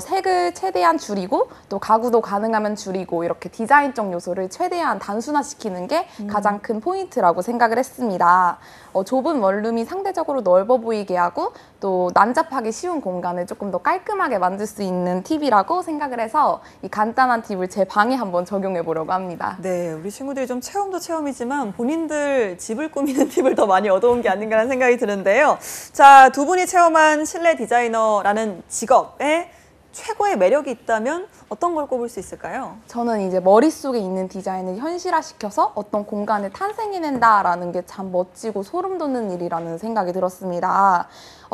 색을 최대한 줄이고 또 가구도 가능하면 줄이고 이렇게 디자인적 요소를 최대한 단순화시키는 게 가장 큰 포인트라고 생각을 했습니다. 좁은 원룸이 상대적으로 넓어 보이게 하고 또 난잡하기 쉬운 공간을 조금 더 깔끔하게 만들 수 있는 팁이라고 생각을 해서 이 간단한 팁을 제 방에 한번 적용해 보려고 합니다. 네, 우리 친구들이 좀 체험도 체험이지만 본인들 집을 꾸미는 팁을 더 많이 얻어온 게 아닌가라는 생각이 드는데요. 자, 두 분이 체험한 실내 디자이너라는 직업에 최고의 매력이 있다면 어떤 걸 꼽을 수 있을까요? 저는 이제 머릿속에 있는 디자인을 현실화시켜서 어떤 공간을 탄생해낸다라는 게 참 멋지고 소름 돋는 일이라는 생각이 들었습니다.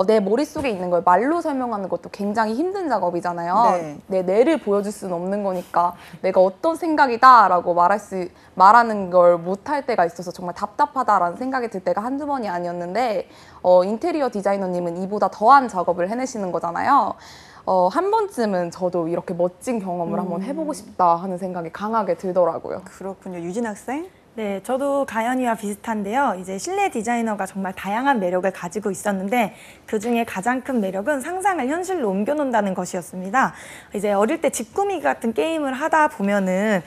내 머릿속에 있는 걸 말로 설명하는 것도 굉장히 힘든 작업이잖아요. 네. 내 뇌를 보여줄 수는 없는 거니까 내가 어떤 생각이다라고 말하는 걸 못할 때가 있어서 정말 답답하다라는 생각이 들 때가 한두 번이 아니었는데 인테리어 디자이너님은 이보다 더한 작업을 해내시는 거잖아요. 한 번쯤은 저도 이렇게 멋진 경험을 한번 해보고 싶다 하는 생각이 강하게 들더라고요. 그렇군요. 유진 학생? 네, 저도 가연이와 비슷한데요. 이제 실내 디자이너가 정말 다양한 매력을 가지고 있었는데 그중에 가장 큰 매력은 상상을 현실로 옮겨놓는다는 것이었습니다. 이제 어릴 때 집 꾸미기 같은 게임을 하다 보면은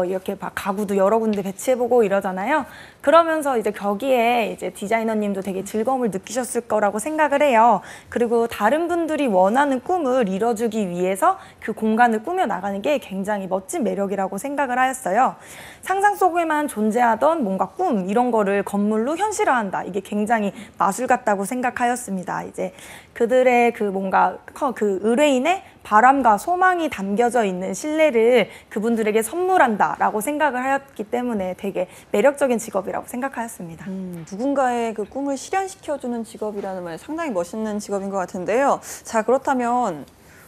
이렇게 막 가구도 여러 군데 배치해보고 이러잖아요. 그러면서 이제 거기에 이제 디자이너님도 되게 즐거움을 느끼셨을 거라고 생각을 해요. 그리고 다른 분들이 원하는 꿈을 이뤄주기 위해서 그 공간을 꾸며 나가는 게 굉장히 멋진 매력이라고 생각을 하였어요. 상상 속에만 존재하던 뭔가 꿈 이런 거를 건물로 현실화한다. 이게 굉장히 마술 같다고 생각하였습니다. 이제 그들의 그 뭔가 그 의뢰인의 바람과 소망이 담겨져 있는 실내를 그분들에게 선물한다라고 생각을 하였기 때문에 되게 매력적인 직업이라고 생각하였습니다. 누군가의 그 꿈을 실현시켜주는 직업이라는 말 상당히 멋있는 직업인 것 같은데요. 자, 그렇다면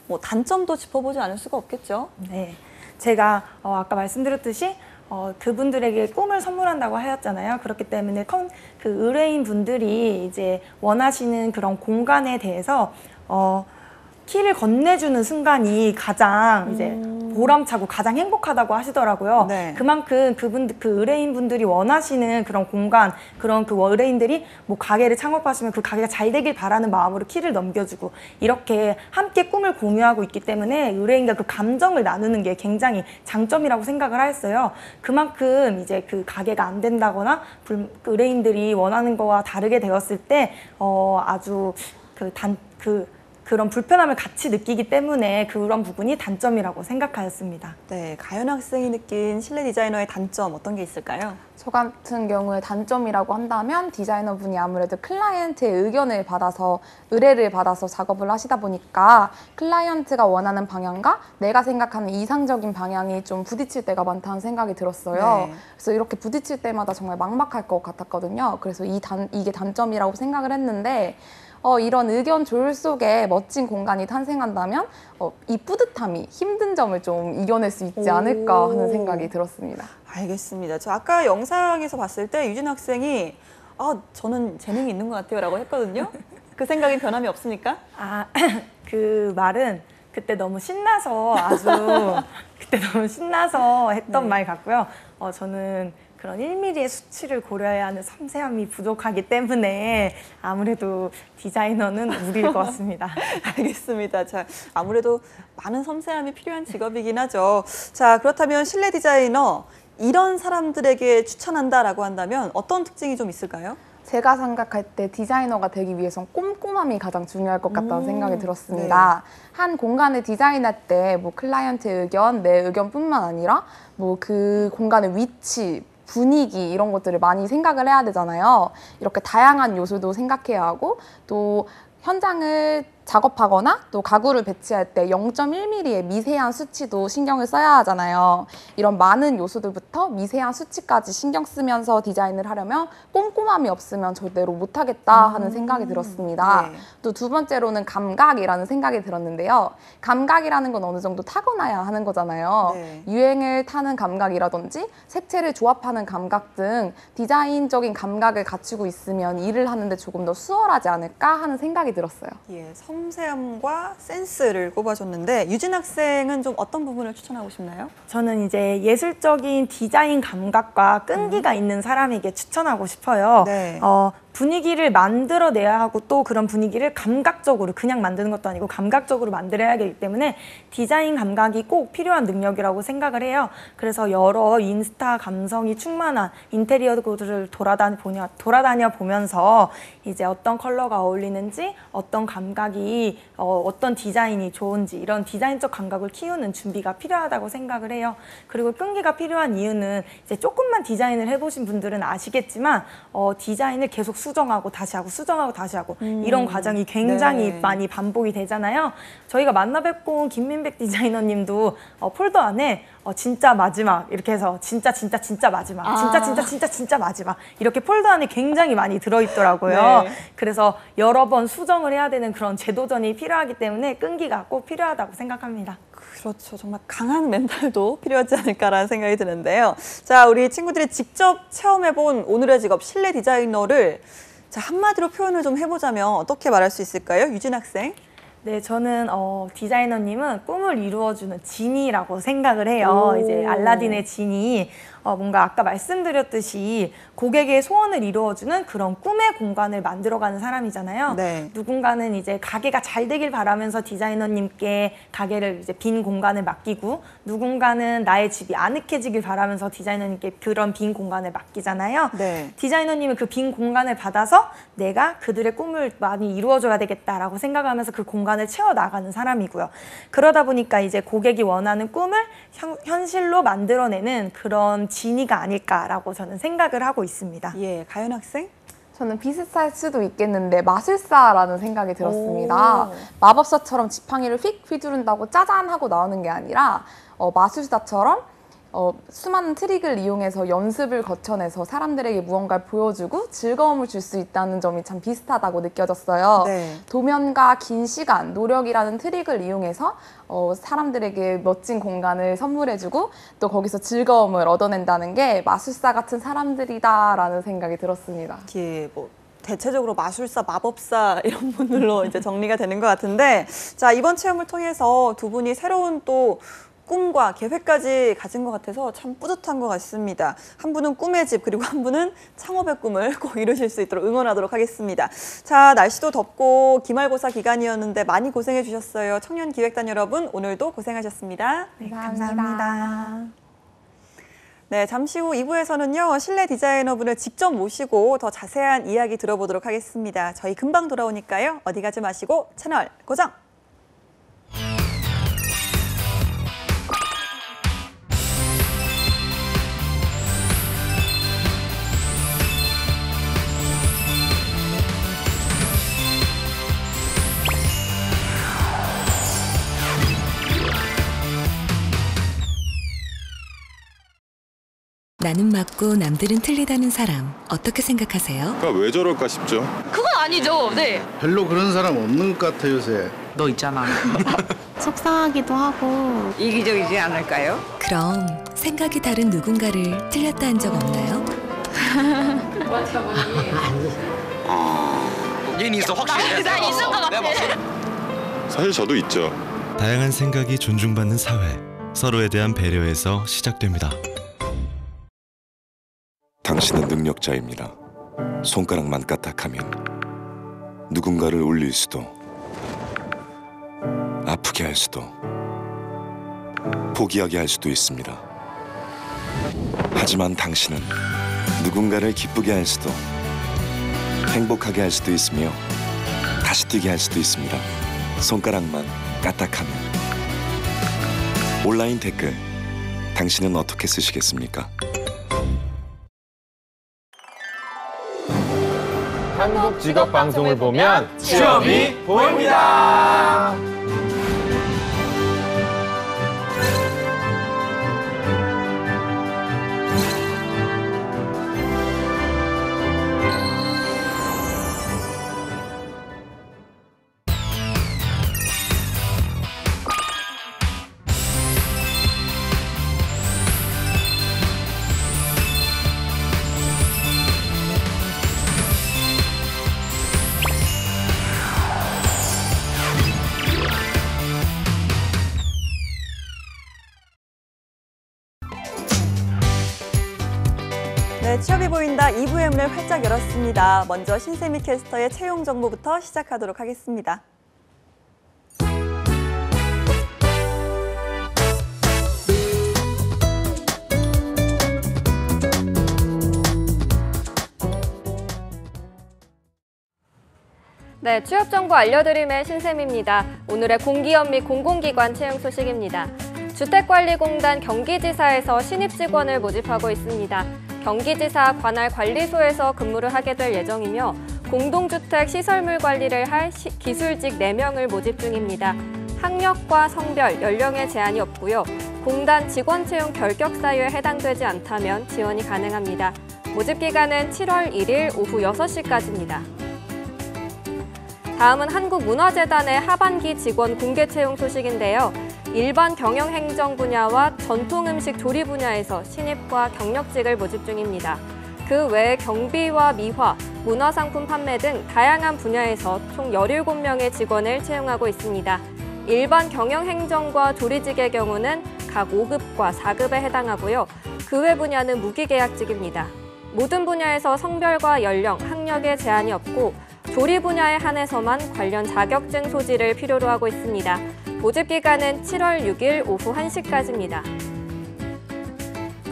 뭐 단점도 짚어보지 않을 수가 없겠죠? 네, 제가 아까 말씀드렸듯이 그분들에게 꿈을 선물한다고 하였잖아요. 그렇기 때문에 그 의뢰인 분들이 이제 원하시는 그런 공간에 대해서 키를 건네주는 순간이 가장 이제 보람차고 가장 행복하다고 하시더라고요. 네. 그만큼 그 의뢰인 분들이 원하시는 그런 공간, 그런 그 의뢰인들이 뭐 가게를 창업하시면 그 가게가 잘 되길 바라는 마음으로 키를 넘겨주고 이렇게 함께 꿈을 공유하고 있기 때문에 의뢰인과 그 감정을 나누는 게 굉장히 장점이라고 생각을 하였어요. 그만큼 이제 그 가게가 안 된다거나 의뢰인들이 원하는 거와 다르게 되었을 때 아주 그런 불편함을 같이 느끼기 때문에 그런 부분이 단점이라고 생각하였습니다. 네, 가연 학생이 느낀 실내 디자이너의 단점 어떤 게 있을까요? 저 같은 경우에 단점이라고 한다면 디자이너분이 아무래도 클라이언트의 의견을 받아서 의뢰를 받아서 작업을 하시다 보니까 클라이언트가 원하는 방향과 내가 생각하는 이상적인 방향이 좀 부딪힐 때가 많다는 생각이 들었어요. 네. 그래서 이렇게 부딪힐 때마다 정말 막막할 것 같았거든요. 그래서 이게 단점이라고 생각을 했는데 이런 의견 조율 속에 멋진 공간이 탄생한다면 이 뿌듯함이 힘든 점을 좀 이겨낼 수 있지 않을까 하는 생각이 들었습니다. 알겠습니다. 저 아까 영상에서 봤을 때 유진 학생이 저는 재능이 있는 것 같아요 라고 했거든요. 그 생각엔 변함이 없습니까? 그 말은 그때 너무 신나서 했던 네. 말 같고요. 저는 그런 1mm의 수치를 고려해야 하는 섬세함이 부족하기 때문에 아무래도 디자이너는 무리일 것 같습니다. 알겠습니다. 자, 아무래도 많은 섬세함이 필요한 직업이긴 하죠. 자, 그렇다면 실내 디자이너 이런 사람들에게 추천한다라고 한다면 어떤 특징이 좀 있을까요? 제가 생각할 때 디자이너가 되기 위해선 꼼꼼함이 가장 중요할 것 같다는 생각이 들었습니다. 한 공간을 디자인할 때 뭐 클라이언트의 의견, 내 의견뿐만 아니라 뭐 그 공간의 위치, 분위기 이런 것들을 많이 생각을 해야 되잖아요. 이렇게 다양한 요소도 생각해야 하고 또 현장을 작업하거나 또 가구를 배치할 때 0.1mm의 미세한 수치도 신경을 써야 하잖아요. 이런 많은 요소들부터 미세한 수치까지 신경 쓰면서 디자인을 하려면 꼼꼼함이 없으면 절대로 못하겠다 하는 생각이 들었습니다. 네. 또 두 번째로는 감각이라는 생각이 들었는데요. 감각이라는 건 어느 정도 타고나야 하는 거잖아요. 네. 유행을 타는 감각이라든지 색채를 조합하는 감각 등 디자인적인 감각을 갖추고 있으면 일을 하는데 조금 더 수월하지 않을까 하는 생각이 들었어요. 예, 섬세함과 센스를 꼽아줬는데 유진 학생은 좀 어떤 부분을 추천하고 싶나요? 저는 이제 예술적인 디자인 감각과 끈기가 있는 사람에게 추천하고 싶어요. 네. 분위기를 만들어내야 하고 또 그런 분위기를 감각적으로 그냥 만드는 것도 아니고 감각적으로 만들어야 하기 때문에 디자인 감각이 꼭 필요한 능력이라고 생각을 해요. 그래서 여러 인스타 감성이 충만한 인테리어들을 돌아다녀 보면서 이제 어떤 컬러가 어울리는지 어떤 감각이 어떤 디자인이 좋은지 이런 디자인적 감각을 키우는 준비가 필요하다고 생각을 해요. 그리고 끈기가 필요한 이유는 이제 조금만 디자인을 해보신 분들은 아시겠지만 디자인을 계속 수정하고 다시 하고 수정하고 다시 하고 이런 과정이 굉장히 네. 많이 반복이 되잖아요. 저희가 만나 뵙고 온 김민백 디자이너님도 폴더 안에 진짜 마지막 이렇게 해서 진짜 마지막 진짜 마지막 이렇게 폴더 안에 굉장히 많이 들어있더라고요. 네. 그래서 여러 번 수정을 해야 되는 그런 재도전이 필요하기 때문에 끈기가 꼭 필요하다고 생각합니다. 그렇죠. 정말 강한 멘탈도 필요하지 않을까라는 생각이 드는데요. 자, 우리 친구들이 직접 체험해본 오늘의 직업 실내 디자이너를 자, 한마디로 표현을 좀 해보자면 어떻게 말할 수 있을까요? 유진 학생. 네, 저는 디자이너님은 꿈을 이루어주는 지니라고 생각을 해요. 오. 이제 알라딘의 지니. 뭔가 아까 말씀드렸듯이 고객의 소원을 이루어주는 그런 꿈의 공간을 만들어가는 사람이잖아요. 네. 누군가는 이제 가게가 잘 되길 바라면서 디자이너님께 가게를 이제 빈 공간을 맡기고 누군가는 나의 집이 아늑해지길 바라면서 디자이너님께 그런 빈 공간을 맡기잖아요. 네. 디자이너님은 그 빈 공간을 받아서 내가 그들의 꿈을 많이 이루어줘야 되겠다라고 생각하면서 그 공간을 채워나가는 사람이고요. 그러다 보니까 이제 고객이 원하는 꿈을 현실로 만들어내는 그런 지니가 아닐까라고 저는 생각을 하고 있습니다. 예, 가연 학생. 저는 비슷할 수도 있겠는데 마술사라는 생각이 들었습니다. 오. 마법사처럼 지팡이를 휙 휘두른다고 짜잔 하고 나오는 게 아니라 마술사처럼 수많은 트릭을 이용해서 연습을 거쳐내서 사람들에게 무언가를 보여주고 즐거움을 줄 수 있다는 점이 참 비슷하다고 느껴졌어요. 네. 도면과 긴 시간, 노력이라는 트릭을 이용해서 사람들에게 멋진 공간을 선물해주고 또 거기서 즐거움을 얻어낸다는 게 마술사 같은 사람들이다라는 생각이 들었습니다. 예, 뭐 대체적으로 마술사, 마법사 이런 분들로 이제 정리가 되는 것 같은데, 자, 이번 체험을 통해서 두 분이 새로운 또 꿈과 계획까지 가진 것 같아서 참 뿌듯한 것 같습니다. 한 분은 꿈의 집, 그리고 한 분은 창업의 꿈을 꼭 이루실 수 있도록 응원하도록 하겠습니다. 자, 날씨도 덥고 기말고사 기간이었는데 많이 고생해 주셨어요. 청년기획단 여러분, 오늘도 고생하셨습니다. 네, 감사합니다. 네, 잠시 후 2부에서는요, 실내 디자이너분을 직접 모시고 더 자세한 이야기 들어보도록 하겠습니다. 저희 금방 돌아오니까요, 어디 가지 마시고 채널 고정! 나는 맞고 남들은 틀리다는 사람 어떻게 생각하세요? 왜 저럴까 싶죠. 그건 아니죠. 네. 별로 그런 사람 없는 것 같아 요새. 너 있잖아. 속상하기도 하고 이기적이지 않을까요? 그럼 생각이 다른 누군가를 틀렸다 한 적 없나요? 얘는 있어 확실해. 나 있는 것 같아. 사실 저도 있죠. 다양한 생각이 존중받는 사회, 서로에 대한 배려에서 시작됩니다. 당신은 능력자입니다. 손가락만 까딱하면 누군가를 울릴 수도, 아프게 할 수도, 포기하게 할 수도 있습니다. 하지만 당신은 누군가를 기쁘게 할 수도, 행복하게 할 수도 있으며 다시 뛰게 할 수도 있습니다. 손가락만 까딱하면. 온라인 댓글, 당신은 어떻게 쓰시겠습니까? 한국 직업 방송을 보면 취업이 보입니다. 네, 취업이 보인다 2부의 문을 활짝 열었습니다. 먼저 신세미 캐스터의 채용 정보부터 시작하도록 하겠습니다. 네, 취업 정보 알려드림의 신샘입니다. 오늘의 공기업 및 공공기관 채용 소식입니다. 주택관리공단 경기지사에서 신입 직원을 모집하고 있습니다. 경기지사 관할 관리소에서 근무를 하게 될 예정이며 공동주택 시설물 관리를 할 기술직 4명을 모집 중입니다. 학력과 성별, 연령에 제한이 없고요. 공단 직원 채용 결격 사유에 해당되지 않다면 지원이 가능합니다. 모집 기간은 7월 1일 오후 6시까지입니다. 다음은 한국문화재단의 하반기 직원 공개 채용 소식인데요. 일반 경영행정 분야와 전통음식 조리 분야에서 신입과 경력직을 모집 중입니다. 그 외에 경비와 미화, 문화상품 판매 등 다양한 분야에서 총 17명의 직원을 채용하고 있습니다. 일반 경영행정과 조리직의 경우는 각 5급과 4급에 해당하고요. 그 외 분야는 무기계약직입니다. 모든 분야에서 성별과 연령, 학력에 제한이 없고 조리 분야에 한해서만 관련 자격증 소지를 필요로 하고 있습니다. 모집 기간은 7월 6일 오후 1시까지입니다.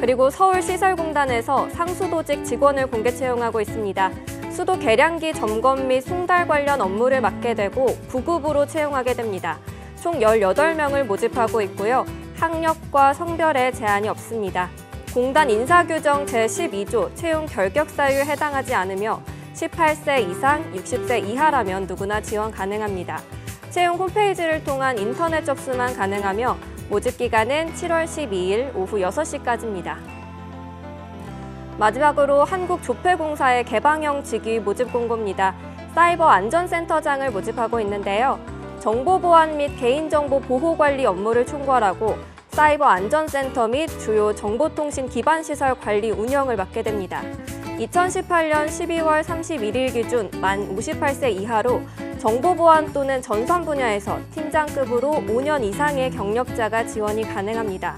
그리고 서울시설공단에서 상수도직 직원을 공개 채용하고 있습니다. 수도 계량기 점검 및 송달 관련 업무를 맡게 되고 9급으로 채용하게 됩니다. 총 18명을 모집하고 있고요. 학력과 성별에 제한이 없습니다. 공단 인사규정 제12조 채용 결격 사유에 해당하지 않으며 18세 이상, 60세 이하라면 누구나 지원 가능합니다. 채용 홈페이지를 통한 인터넷 접수만 가능하며 모집 기간은 7월 12일 오후 6시까지입니다. 마지막으로 한국조폐공사의 개방형 직위 모집 공고입니다. 사이버 안전센터장을 모집하고 있는데요. 정보보안 및 개인정보 보호관리 업무를 총괄하고 사이버 안전센터 및 주요 정보통신 기반시설 관리 운영을 맡게 됩니다. 2018년 12월 31일 기준 만 58세 이하로 정보보안 또는 전산 분야에서 팀장급으로 5년 이상의 경력자가 지원이 가능합니다.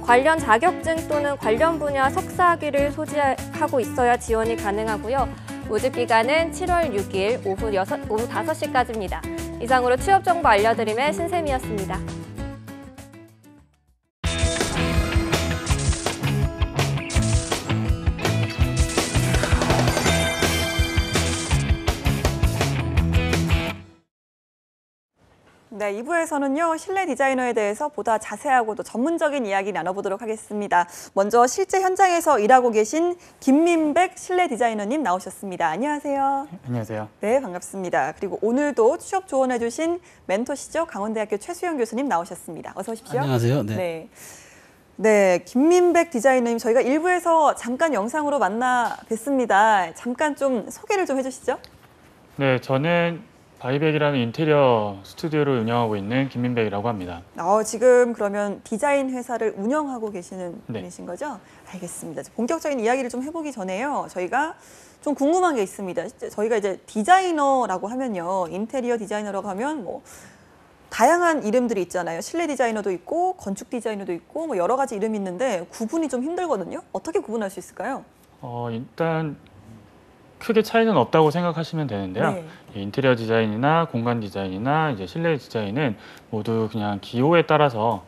관련 자격증 또는 관련 분야 석사학위를 소지하고 있어야 지원이 가능하고요. 모집 기간은 7월 6일 오후 5시까지입니다. 이상으로 취업 정보 알려드림의 신샘이었습니다. 네, 2부에서는요, 실내 디자이너에 대해서 보다 자세하고 또 전문적인 이야기 나눠보도록 하겠습니다. 먼저 실제 현장에서 일하고 계신 김민백 실내 디자이너님 나오셨습니다. 안녕하세요. 안녕하세요. 네, 반갑습니다. 그리고 오늘도 취업 조언해주신 멘토시죠? 강원대학교 최수영 교수님 나오셨습니다. 어서 오십시오. 안녕하세요. 네. 네, 김민백 디자이너님 저희가 1부에서 잠깐 영상으로 만나 뵀습니다. 잠깐 좀 소개를 좀 해주시죠. 네, 저는 바이백이라는 인테리어 스튜디오를 운영하고 있는 김민백이라고 합니다. 지금 그러면 디자인 회사를 운영하고 계시는 네. 분이신 거죠? 알겠습니다. 본격적인 이야기를 좀 해보기 전에요. 저희가 좀 궁금한 게 있습니다. 저희가 이제 디자이너라고 하면요. 인테리어 디자이너라고 하면 뭐 다양한 이름들이 있잖아요. 실내 디자이너도 있고 건축 디자이너도 있고 뭐 여러 가지 이름이 있는데 구분이 좀 힘들거든요. 어떻게 구분할 수 있을까요? 일단 크게 차이는 없다고 생각하시면 되는데요. 네. 인테리어 디자인이나 공간 디자인이나 이제 실내 디자인은 모두 그냥 기호에 따라서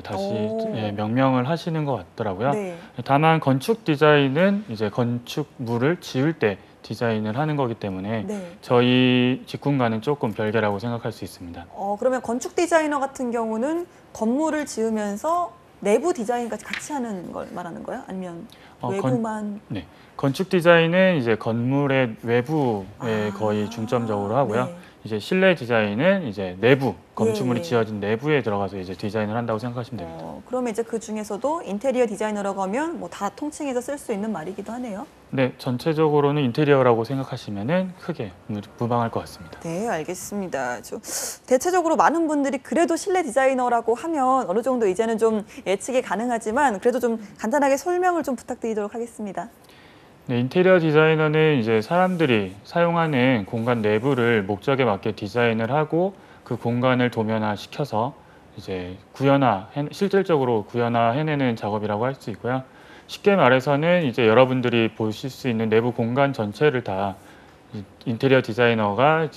다시 명명을 하시는 것 같더라고요. 네. 다만 건축 디자인은 이제 건축물을 지을 때 디자인을 하는 거기 때문에 네. 저희 직군과는 조금 별개라고 생각할 수 있습니다. 그러면 건축 디자이너 같은 경우는 건물을 지으면서 내부 디자인까지 같이 하는 걸 말하는 거예요? 아니면 외부만? 네. 건축 디자인은 이제 건물의 외부에 거의 중점적으로 하고요. 네. 이제 실내 디자인은 이제 내부, 건축물이 예. 지어진 내부에 들어가서 이제 디자인을 한다고 생각하시면 됩니다. 그러면 이제 그 중에서도 인테리어 디자이너라고 하면 뭐 다 통칭해서 쓸 수 있는 말이기도 하네요. 네, 전체적으로는 인테리어라고 생각하시면은 크게 무방할 것 같습니다. 네, 알겠습니다. 대체적으로 많은 분들이 그래도 실내 디자이너라고 하면 어느 정도 이제는 좀 예측이 가능하지만 그래도 좀 간단하게 설명을 좀 부탁드리도록 하겠습니다. 네, 인테리어 디자이너는 이제 사람들이 사용하는 공간 내부를 목적에 맞게 디자인을 하고 그 공간을 도면화시켜서 이제 실질적으로 구현화해내는 작업이라고 할 수 있고요. 쉽게 말해서는 이제 여러분들이 보실 수 있는 내부 공간 전체를 다 인테리어 디자이너가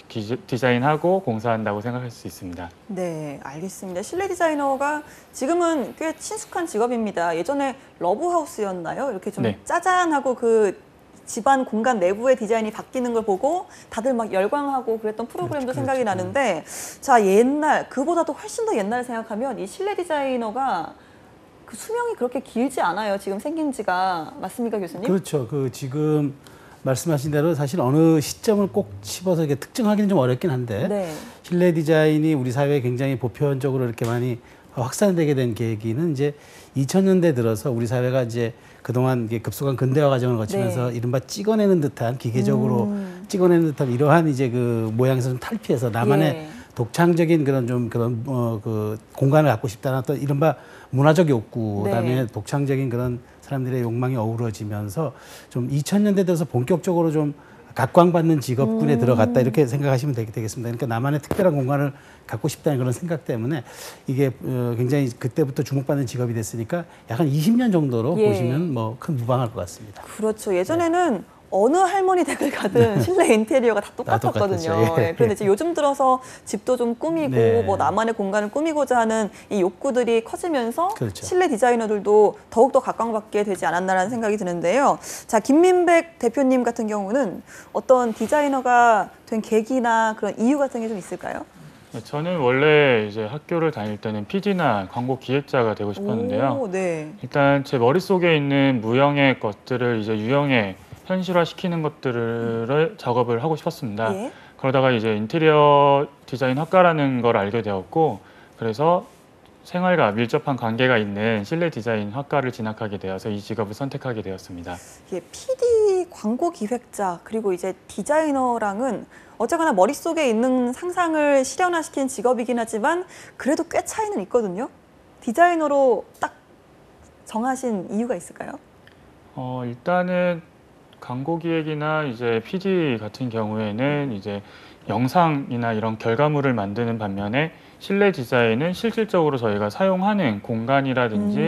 디자인하고 공사한다고 생각할 수 있습니다. 네, 알겠습니다. 실내 디자이너가 지금은 꽤 친숙한 직업입니다. 예전에 러브하우스였나요? 이렇게 좀 네. 짜잔하고 그 집안 공간 내부의 디자인이 바뀌는 걸 보고 다들 막 열광하고 그랬던 프로그램도 생각이 나는데, 자, 그보다도 훨씬 더 옛날 생각하면 이 실내 디자이너가 그 수명이 그렇게 길지 않아요. 지금 생긴 지가. 맞습니까, 교수님? 그렇죠. 지금 말씀하신 대로 사실 어느 시점을 꼭 집어서 이렇게 특정하기는 좀 어렵긴 한데 네. 실내 디자인이 우리 사회에 굉장히 보편적으로 이렇게 많이 확산되게 된 계기는 이제 2000년대 들어서 우리 사회가 이제 그동안 급속한 근대화 과정을 거치면서 네. 이른바 찍어내는 듯한 기계적으로 찍어내는 듯한 이러한 이제 그 모양에서 좀 탈피해서 나만의 독창적인 그 공간을 갖고 싶다는 어떤 이른바 문화적 욕구, 그다음에 독창적인 그런 사람들의 욕망이 어우러지면서 좀 2000년대 들어서 본격적으로 좀 각광받는 직업군에 들어갔다 이렇게 생각하시면 되겠습니다. 그러니까 나만의 특별한 공간을 갖고 싶다는 그런 생각 때문에 이게 굉장히 그때부터 주목받는 직업이 됐으니까 약 한 20년 정도로 보시면 뭐 큰 무방할 것 같습니다. 그렇죠. 예전에는 어느 할머니 댁을 가든 실내 인테리어가 다 똑같았거든요. 예. 그런데 이제 요즘 들어서 집도 좀 꾸미고 뭐 나만의 공간을 꾸미고자 하는 이 욕구들이 커지면서 실내 디자이너들도 더욱더 각광받게 되지 않았나라는 생각이 드는데요. 자, 김민백 대표님 같은 경우는 어떤 디자이너가 된 계기나 그런 이유 같은 게 좀 있을까요? 저는 원래 이제 학교를 다닐 때는 PD나 광고 기획자가 되고 싶었는데요. 일단 제 머릿속에 있는 무형의 것들을 이제 유형에 현실화시키는 것들을 작업을 하고 싶었습니다. 그러다가 이제 인테리어 디자인 학과라는 걸 알게 되었고, 그래서 생활과 밀접한 관계가 있는 실내 디자인 학과를 진학하게 되어서 이 직업을 선택하게 되었습니다. PD, 광고 기획자, 그리고 이제 디자이너랑은 어쨌거나 머릿속에 있는 상상을 실현화시키는 직업이긴 하지만 그래도 꽤 차이는 있거든요. 디자이너로 딱 정하신 이유가 있을까요? 일단은 광고 기획이나 이제 PD 같은 경우에는 이제 영상이나 이런 결과물을 만드는 반면에 실내 디자인은 실질적으로 저희가 사용하는 공간이라든지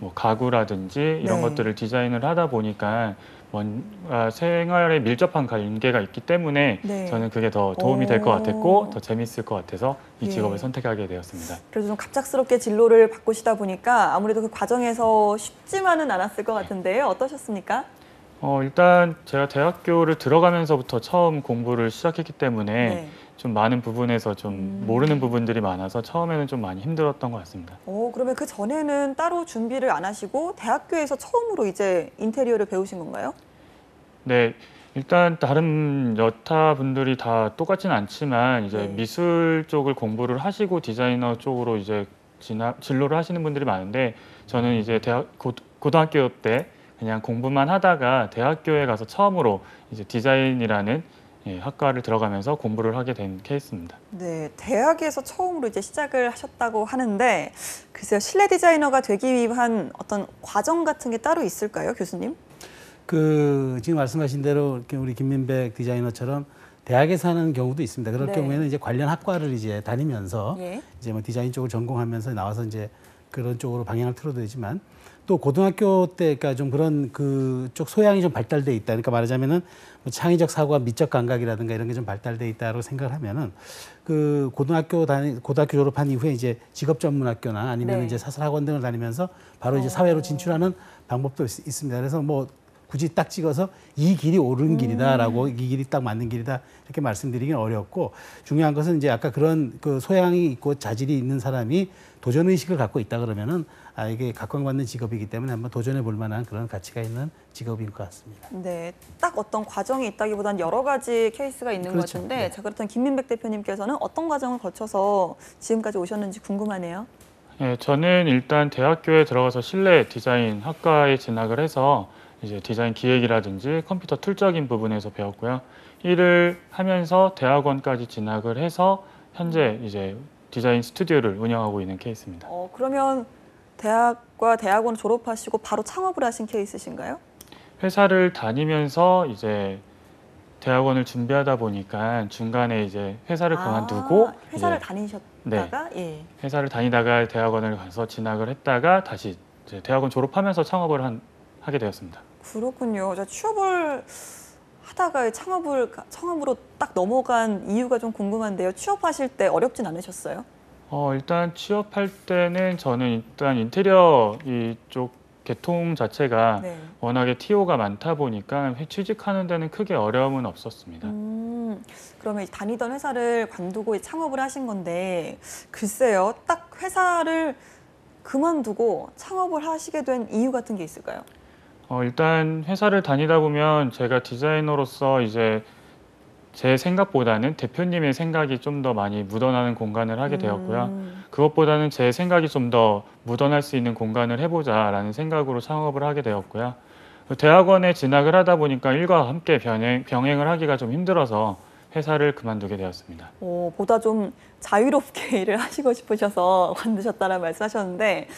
뭐 가구라든지 이런 것들을 디자인을 하다 보니까 뭔가 생활에 밀접한 관계가 있기 때문에 저는 그게 더 도움이 될 것 같았고 더 재밌을 것 같아서 이 직업을 선택하게 되었습니다. 그래도 좀 갑작스럽게 진로를 바꾸시다 보니까 아무래도 그 과정에서 쉽지만은 않았을 것 같은데요. 어떠셨습니까? 일단 제가 대학교를 들어가면서부터 처음 공부를 시작했기 때문에 좀 많은 부분에서 좀 모르는 부분들이 많아서 처음에는 좀 많이 힘들었던 것 같습니다. 그러면 그 전에는 따로 준비를 안 하시고 대학교에서 처음으로 이제 인테리어를 배우신 건가요? 네, 일단 다른 여타 분들이 다 똑같지는 않지만 이제 미술 쪽을 공부를 하시고 디자이너 쪽으로 이제 진로를 하시는 분들이 많은데 저는 이제 고등학교 때 그냥 공부만 하다가 대학교에 가서 처음으로 이제 디자인이라는 학과를 들어가면서 공부를 하게 된 케이스입니다. 네, 대학에서 처음으로 이제 시작을 하셨다고 하는데 글쎄요, 실내 디자이너가 되기 위한 어떤 과정 같은 게 따로 있을까요, 교수님? 지금 말씀하신 대로 우리 김민백 디자이너처럼 대학에서 하는 경우도 있습니다. 그럴 경우에는 이제 관련 학과를 이제 다니면서 이제 뭐 디자인 쪽을 전공하면서 나와서 이제 그런 쪽으로 방향을 틀어도 되지만 또 고등학교 때, 그러니까 좀 그런 그쪽 소양이 좀 발달돼 있다. 그러니까 말하자면은 뭐 창의적 사고와 미적 감각이라든가 이런 게 좀 발달돼 있다고 생각을 하면은 그 고등학교 졸업한 이후에 이제 직업 전문 학교나 아니면 네. 이제 사설학원 등을 다니면서 바로 이제 사회로 진출하는 방법도 있습니다. 그래서 뭐 굳이 딱 찍어서 이 길이 옳은 길이다라고 이 길이 딱 맞는 길이다 이렇게 말씀드리기는 어렵고 중요한 것은 이제 아까 그런 그 소양이 있고 자질이 있는 사람이 도전 의식을 갖고 있다 그러면은 이게 각광받는 직업이기 때문에 한번 도전해 볼 만한 그런 가치가 있는 직업인 것 같습니다. 네, 딱 어떤 과정이 있다기보다는 여러 가지 케이스가 있는 것 그렇죠. 같은데 네. 자, 그렇다면 김민백 대표님께서는 어떤 과정을 거쳐서 지금까지 오셨는지 궁금하네요. 네, 저는 일단 대학교에 들어가서 실내 디자인 학과에 진학을 해서 이제 디자인 기획이라든지 컴퓨터 툴적인 부분에서 배웠고요. 일을 하면서 대학원까지 진학을 해서 현재 이제 디자인 스튜디오를 운영하고 있는 케이스입니다. 그러면 대학과 대학원 졸업하시고 바로 창업을 하신 케이스신가요? 회사를 다니면서 이제 대학원을 준비하다 보니까 중간에 이제 회사를 그만두고 회사를 이제, 다니셨다가 예. 회사를 다니다가 대학원을 가서 진학을 했다가 다시 이제 대학원 졸업하면서 창업을 하게 되었습니다. 그렇군요. 자, 취업을 하다가 창업으로 딱 넘어간 이유가 좀 궁금한데요. 취업하실 때 어렵진 않으셨어요? 일단 취업할 때는 저는 일단 인테리어 이쪽 계통 자체가 네. 워낙에 TO가 많다 보니까 취직하는 데는 크게 어려움은 없었습니다. 그러면 다니던 회사를 관두고 창업을 하신 건데 글쎄요. 딱 회사를 그만두고 창업을 하시게 된 이유 같은 게 있을까요? 일단 회사를 다니다 보면 제가 디자이너로서 이제 제 생각보다는 대표님의 생각이 좀 더 많이 묻어나는 공간을 하게 되었고요. 그것보다는 제 생각이 좀 더 묻어날 수 있는 공간을 해보자라는 생각으로 창업을 하게 되었고요. 대학원에 진학을 하다 보니까 일과 함께 병행을 하기가 좀 힘들어서 회사를 그만두게 되었습니다. 보다 좀 자유롭게 일을 하시고 싶으셔서 관두셨다는 말씀하셨는데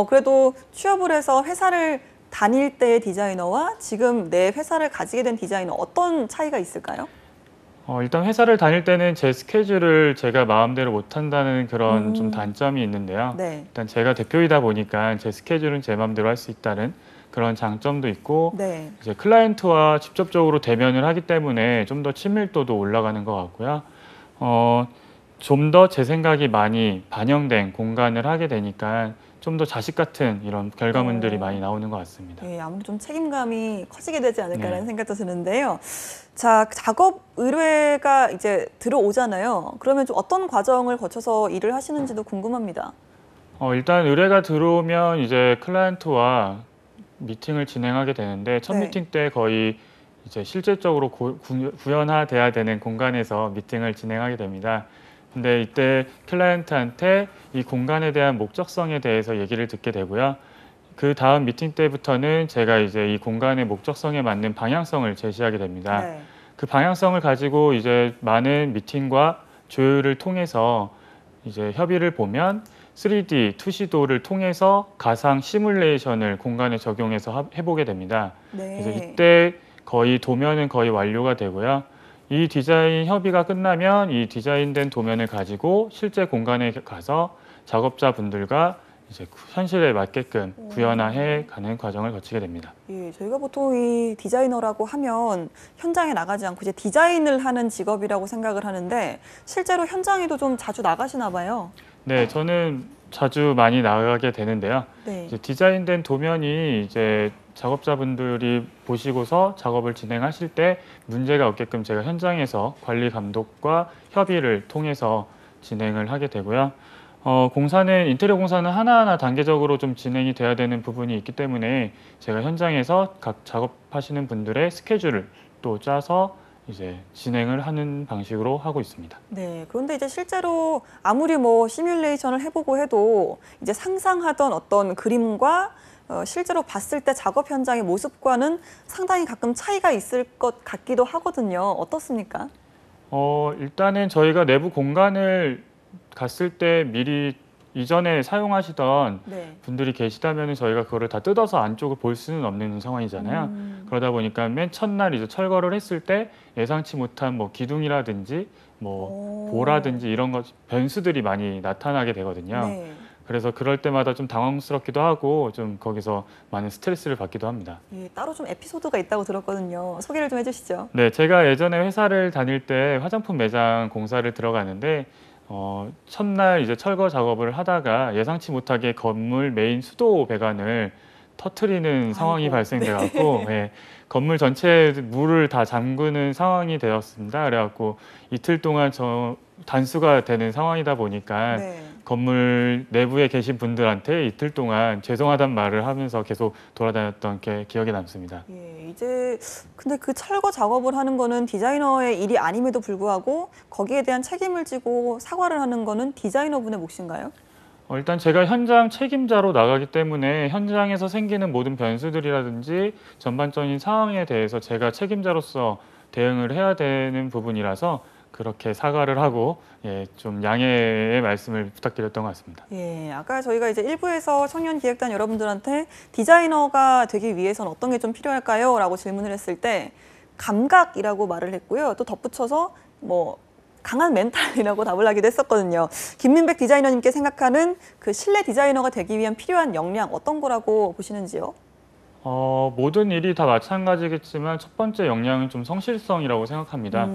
그래도 취업을 해서 회사를 다닐 때의 디자이너와 지금 내 회사를 가지게 된 디자이너 어떤 차이가 있을까요? 일단 회사를 다닐 때는 제 스케줄을 제가 마음대로 못한다는 그런 좀 단점이 있는데요. 네. 일단 제가 대표이다 보니까 제 스케줄은 제 마음대로 할 수 있다는 그런 장점도 있고 네. 이제 클라이언트와 직접적으로 대면을 하기 때문에 좀 더 친밀도도 올라가는 것 같고요. 좀 더 제 생각이 많이 반영된 공간을 하게 되니까 좀 더 자식 같은 이런 결과물들이 많이 나오는 것 같습니다. 네, 아무래도 좀 책임감이 커지게 되지 않을까라는 네. 생각도 드는데요. 자, 작업 의뢰가 이제 들어오잖아요. 그러면 좀 어떤 과정을 거쳐서 일을 하시는지도 궁금합니다. 일단 의뢰가 들어오면 이제 클라이언트와 미팅을 진행하게 되는데 첫 네. 미팅 때 거의 이제 실질적으로 구현화돼야 되는 공간에서 미팅을 진행하게 됩니다. 근데 이때 클라이언트한테 이 공간에 대한 목적성에 대해서 얘기를 듣게 되고요. 그 다음 미팅 때부터는 제가 이제 이 공간의 목적성에 맞는 방향성을 제시하게 됩니다. 네. 그 방향성을 가지고 이제 많은 미팅과 조율을 통해서 이제 협의를 보면 3D, 투시도를 통해서 가상 시뮬레이션을 공간에 적용해서 해보게 됩니다. 네. 그래서 이때 거의 도면은 거의 완료가 되고요. 이 디자인 협의가 끝나면 이 디자인된 도면을 가지고 실제 공간에 가서 작업자분들과 이제 현실에 맞게끔 구현화해 가는 과정을 거치게 됩니다. 예, 저희가 보통 이 디자이너라고 하면 현장에 나가지 않고 이제 디자인을 하는 직업이라고 생각을 하는데 실제로 현장에도 좀 자주 나가시나 봐요. 네, 저는 자주 많이 나가게 되는데요. 네. 이제 디자인된 도면이 이제 작업자분들이 보시고서 작업을 진행하실 때 문제가 없게끔 제가 현장에서 관리 감독과 협의를 통해서 진행을 하게 되고요. 인테리어 공사는 하나하나 단계적으로 좀 진행이 돼야 되는 부분이 있기 때문에 제가 현장에서 각 작업하시는 분들의 스케줄을 또 짜서 이제 진행을 하는 방식으로 하고 있습니다. 네, 그런데 이제 실제로 아무리 뭐 시뮬레이션을 해보고 해도 이제 상상하던 어떤 그림과 실제로 봤을 때 작업 현장의 모습과는 상당히 가끔 차이가 있을 것 같기도 하거든요. 어떻습니까? 일단은 저희가 내부 공간을 갔을 때 미리 이전에 사용하시던 네. 분들이 계시다면 저희가 그거를 다 뜯어서 안쪽을 볼 수는 없는 상황이잖아요. 그러다 보니까 맨 첫날 이제 철거를 했을 때 예상치 못한 뭐 기둥이라든지 뭐 보라든지 이런 것 변수들이 많이 나타나게 되거든요. 네. 그래서 그럴 때마다 좀 당황스럽기도 하고 좀 거기서 많은 스트레스를 받기도 합니다. 예, 따로 좀 에피소드가 있다고 들었거든요. 소개를 좀 해주시죠. 네, 제가 예전에 회사를 다닐 때 화장품 매장 공사를 들어가는데 첫날 이제 철거 작업을 하다가 예상치 못하게 건물 메인 수도 배관을 터트리는 상황이 발생돼 갖고 네, 건물 전체에 물을 다 잠그는 상황이 되었습니다. 그래갖고 이틀 동안 단수가 되는 상황이다 보니까 건물 내부에 계신 분들한테 이틀 동안 죄송하단 말을 하면서 계속 돌아다녔던 게 기억에 남습니다. 예, 이제 근데 그 철거 작업을 하는 거는 디자이너의 일이 아님에도 불구하고 거기에 대한 책임을 지고 사과를 하는 거는 디자이너분의 몫인가요? 일단 제가 현장 책임자로 나가기 때문에 현장에서 생기는 모든 변수들이라든지 전반적인 상황에 대해서 제가 책임자로서 대응을 해야 되는 부분이라서 그렇게 사과를 하고 좀 양해의 말씀을 부탁드렸던 것 같습니다. 예, 아까 저희가 이제 1부에서 청년기획단 여러분들한테 디자이너가 되기 위해서는 어떤 게 좀 필요할까요? 라고 질문을 했을 때 감각이라고 말을 했고요. 또 덧붙여서 뭐 강한 멘탈이라고 답을 하기도 했었거든요. 김민백 디자이너님께 생각하는 그 실내 디자이너가 되기 위한 필요한 역량 어떤 거라고 보시는지요? 모든 일이 다 마찬가지겠지만 첫 번째 역량은 좀 성실성이라고 생각합니다.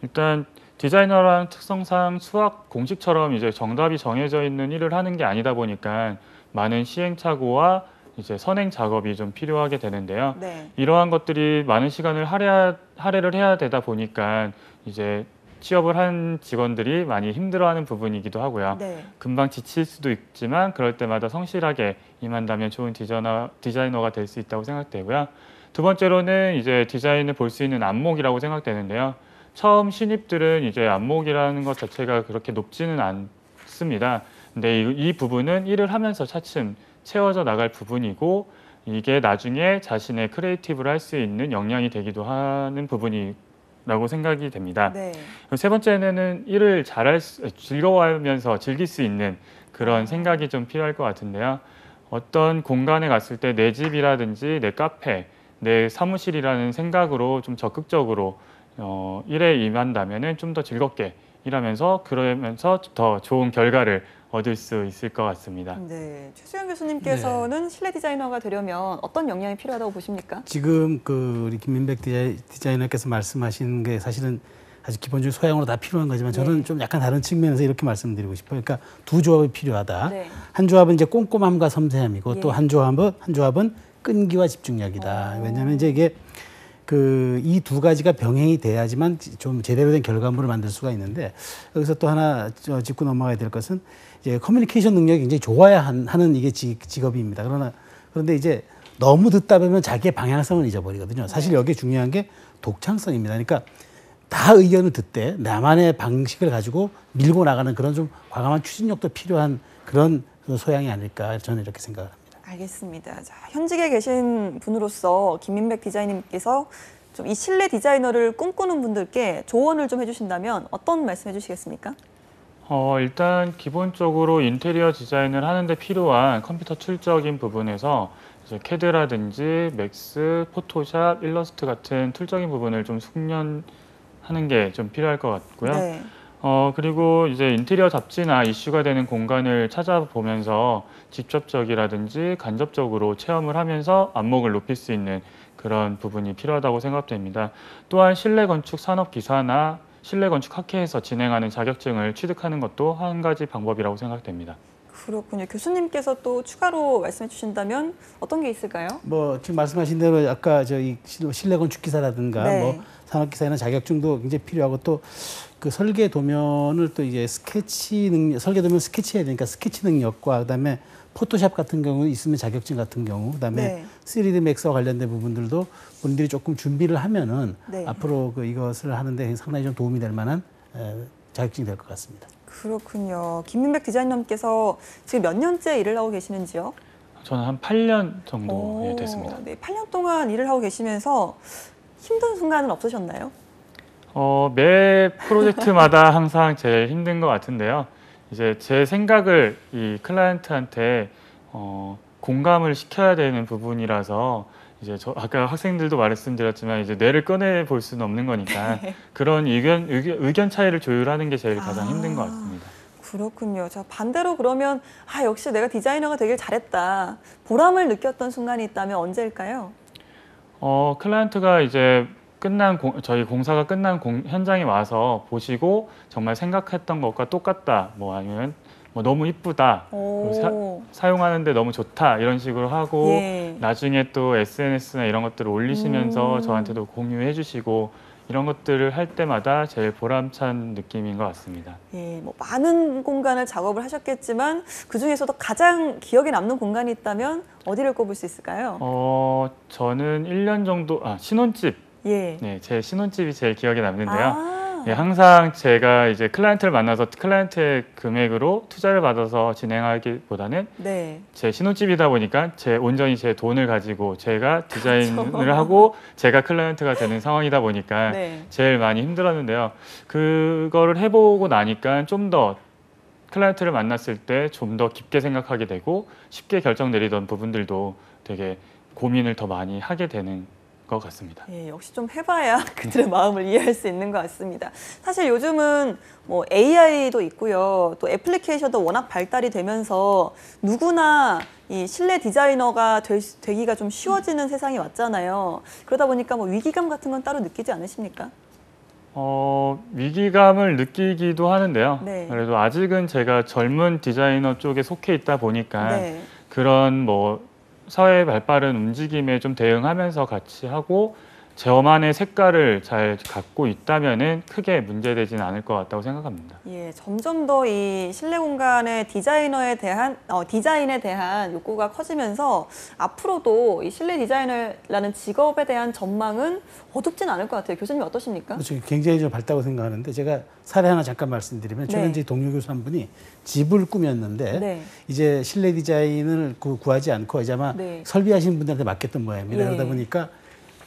일단 디자이너라는 특성상 수학 공식처럼 이제 정답이 정해져 있는 일을 하는 게 아니다 보니까 많은 시행착오와 이제 선행 작업이 좀 필요하게 되는데요. 이러한 것들이 많은 시간을 할애를 해야 되다 보니까 이제 취업을 한 직원들이 많이 힘들어하는 부분이기도 하고요. 금방 지칠 수도 있지만 그럴 때마다 성실하게 임한다면 좋은 디자이너가 될 수 있다고 생각되고요. 두 번째로는 이제 디자인을 볼 수 있는 안목이라고 생각되는데요. 처음 신입들은 이제 안목이라는 것 자체가 그렇게 높지는 않습니다. 근데 이 부분은 일을 하면서 차츰 채워져 나갈 부분이고 이게 나중에 자신의 크리에이티브를 할 수 있는 역량이 되기도 하는 부분이라고 생각이 됩니다. 세 번째는 일을 즐거워하면서 즐길 수 있는 그런 생각이 좀 필요할 것 같은데요. 어떤 공간에 갔을 때 내 집이라든지 내 카페, 내 사무실이라는 생각으로 좀 적극적으로 일에 임한다면 좀 더 즐겁게 일하면서 그러면서 더 좋은 결과를 얻을 수 있을 것 같습니다. 네, 최수영 교수님께서는 실내 디자이너가 되려면 어떤 역량이 필요하다고 보십니까? 지금 우리 김민백 디자이너께서 말씀하신 게 사실은 아주 기본적인 소양으로 다 필요한 거지만 저는 좀 약간 다른 측면에서 이렇게 말씀드리고 싶어요. 그러니까 두 조합이 필요하다. 한 조합은 이제 꼼꼼함과 섬세함이고 또 한 조합은 끈기와 집중력이다. 왜냐하면 이제 이게 이 두 가지가 병행이 돼야지만 좀 제대로 된 결과물을 만들 수가 있는데 여기서 또 하나 짚고 넘어가야 될 것은 이제 커뮤니케이션 능력이 굉장히 좋아야 하는 이게 직업입니다. 그런데 이제 너무 듣다 보면 자기의 방향성을 잊어버리거든요. 사실 여기에 중요한 게 독창성입니다. 그러니까 다 의견을 듣되 나만의 방식을 가지고 밀고 나가는 그런 좀 과감한 추진력도 필요한 그런 소양이 아닐까 저는 이렇게 생각을 합니다. 알겠습니다. 자, 현직에 계신 분으로서 김민백 디자이너님께서 좀 이 실내 디자이너를 꿈꾸는 분들께 조언을 좀 해주신다면 어떤 말씀 해주시겠습니까? 일단 기본적으로 인테리어 디자인을 하는데 필요한 컴퓨터 툴적인 부분에서 이제 캐드라든지 맥스, 포토샵, 일러스트 같은 툴적인 부분을 좀 숙련하는 게 좀 필요할 것 같고요. 그리고 이제 인테리어 잡지나 이슈가 되는 공간을 찾아보면서 직접적이라든지 간접적으로 체험을 하면서 안목을 높일 수 있는 그런 부분이 필요하다고 생각됩니다. 또한 실내 건축 산업 기사나 실내 건축 학회에서 진행하는 자격증을 취득하는 것도 한 가지 방법이라고 생각됩니다. 그렇군요. 교수님께서 또 추가로 말씀해 주신다면 어떤 게 있을까요? 지금 말씀하신 대로 아까 저희 실내 건축 기사라든가 산업 기사에는 자격증도 굉장히 필요하고 또 그 설계 도면을 또 이제 설계 도면 스케치해야 되니까 스케치 능력과 그다음에 포토샵 같은 경우 있으면 자격증 같은 경우 그다음에 3D 맥스와 관련된 부분들도 본인들이 조금 준비를 하면은 앞으로 이것을 하는데 상당히 좀 도움이 될 만한 자격증이 될 것 같습니다. 그렇군요. 김민백 디자이너님께서 지금 몇 년째 일을 하고 계시는지요? 저는 한 8년 정도 됐습니다. 네, 8년 동안 일을 하고 계시면서 힘든 순간은 없으셨나요? 매 프로젝트마다 항상 제일 힘든 것 같은데요. 이제 제 생각을 이 클라이언트한테 공감을 시켜야 되는 부분이라서 이제 아까 학생들도 말씀드렸지만 이제 뇌를 꺼내 볼 수는 없는 거니까 그런 의견 차이를 조율하는 게 제일 가장 힘든 것 같습니다. 그렇군요. 자, 반대로 그러면 역시 내가 디자이너가 되길 잘했다. 보람을 느꼈던 순간이 있다면 언제일까요? 클라이언트가 이제 저희 공사가 끝난 현장에 와서 보시고 정말 생각했던 것과 똑같다. 뭐 아니면 뭐 너무 이쁘다. 사용하는데 너무 좋다. 이런 식으로 하고 나중에 또 SNS나 이런 것들을 올리시면서 저한테도 공유해 주시고 이런 것들을 할 때마다 제일 보람찬 느낌인 것 같습니다. 예, 뭐 많은 공간을 작업을 하셨겠지만 그중에서도 가장 기억에 남는 공간이 있다면 어디를 꼽을 수 있을까요? 저는 1년 정도 신혼집. 네, 제 신혼집이 제일 기억에 남는데요. 예, 항상 제가 이제 클라이언트를 만나서 클라이언트의 금액으로 투자를 받아서 진행하기보다는 제 신혼집이다 보니까 온전히 제 돈을 가지고 제가 디자인을 하고 제가 클라이언트가 되는 상황이다 보니까 제일 많이 힘들었는데요. 그거를 해보고 나니까 좀 더 클라이언트를 만났을 때 좀 더 깊게 생각하게 되고 쉽게 결정 내리던 부분들도 되게 고민을 더 많이 하게 되는 것 같습니다. 예, 역시 좀 해봐야 그들의 마음을 이해할 수 있는 것 같습니다. 사실 요즘은 뭐 AI도 있고요, 또 애플리케이션도 워낙 발달이 되면서 누구나 이 실내 디자이너가 되기가 좀 쉬워지는 세상이 왔잖아요. 그러다 보니까 뭐 위기감 같은 건 따로 느끼지 않으십니까? 위기감을 느끼기도 하는데요. 그래도 아직은 제가 젊은 디자이너 쪽에 속해 있다 보니까 그런 뭐 사회의 발빠른 움직임에 좀 대응하면서 같이 하고 저만의 색깔을 잘 갖고 있다면은 크게 문제되지는 않을 것 같다고 생각합니다. 예, 점점 더 이 실내 공간의 디자인에 대한 욕구가 커지면서 앞으로도 이 실내 디자이너라는 직업에 대한 전망은 어둡진 않을 것 같아요. 교수님 어떠십니까? 그렇죠. 굉장히 좀 밝다고 생각하는데 제가 사례 하나 잠깐 말씀드리면 최근 제 동료 교수 한 분이 집을 꾸몄는데 이제 실내 디자인을 구하지 않고 이제 아마 설비하시는 분들한테 맡겼던 모양입니다. 그러다 보니까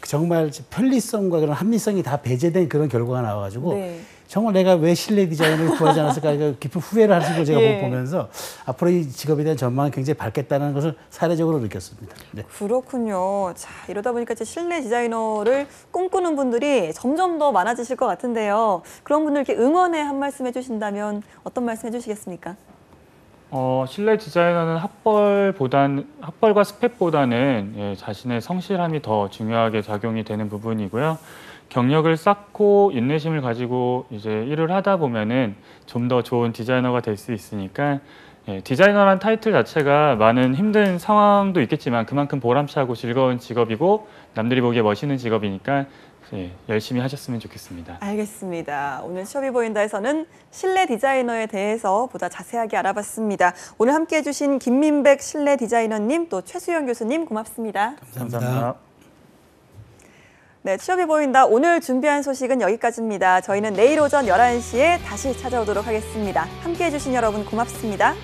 정말 편리성과 그런 합리성이 다 배제된 그런 결과가 나와가지고 정말 내가 왜 실내 디자인을 구하지 않았을까 깊은 후회를 하는 걸 제가 보면서 앞으로 이 직업에 대한 전망은 굉장히 밝겠다는 것을 사례적으로 느꼈습니다. 그렇군요. 자, 이러다 보니까 이제 실내 디자이너를 꿈꾸는 분들이 점점 더 많아지실 것 같은데요. 그런 분들께 응원의 한 말씀 해주신다면 어떤 말씀 해주시겠습니까? 실내 디자이너는 학벌과 스펙보다는 자신의 성실함이 더 중요하게 작용이 되는 부분이고요. 경력을 쌓고 인내심을 가지고 이제 일을 하다 보면은 좀 더 좋은 디자이너가 될 수 있으니까 디자이너란 타이틀 자체가 많은 힘든 상황도 있겠지만 그만큼 보람차고 즐거운 직업이고 남들이 보기에 멋있는 직업이니까 열심히 하셨으면 좋겠습니다. 알겠습니다. 오늘 취업이 보인다에서는 실내 디자이너에 대해서 보다 자세하게 알아봤습니다. 오늘 함께해 주신 김민백 실내 디자이너님 또 최수영 교수님 고맙습니다. 감사합니다. 네, 취업이 보인다. 오늘 준비한 소식은 여기까지입니다. 저희는 내일 오전 11시에 다시 찾아오도록 하겠습니다. 함께해 주신 여러분 고맙습니다.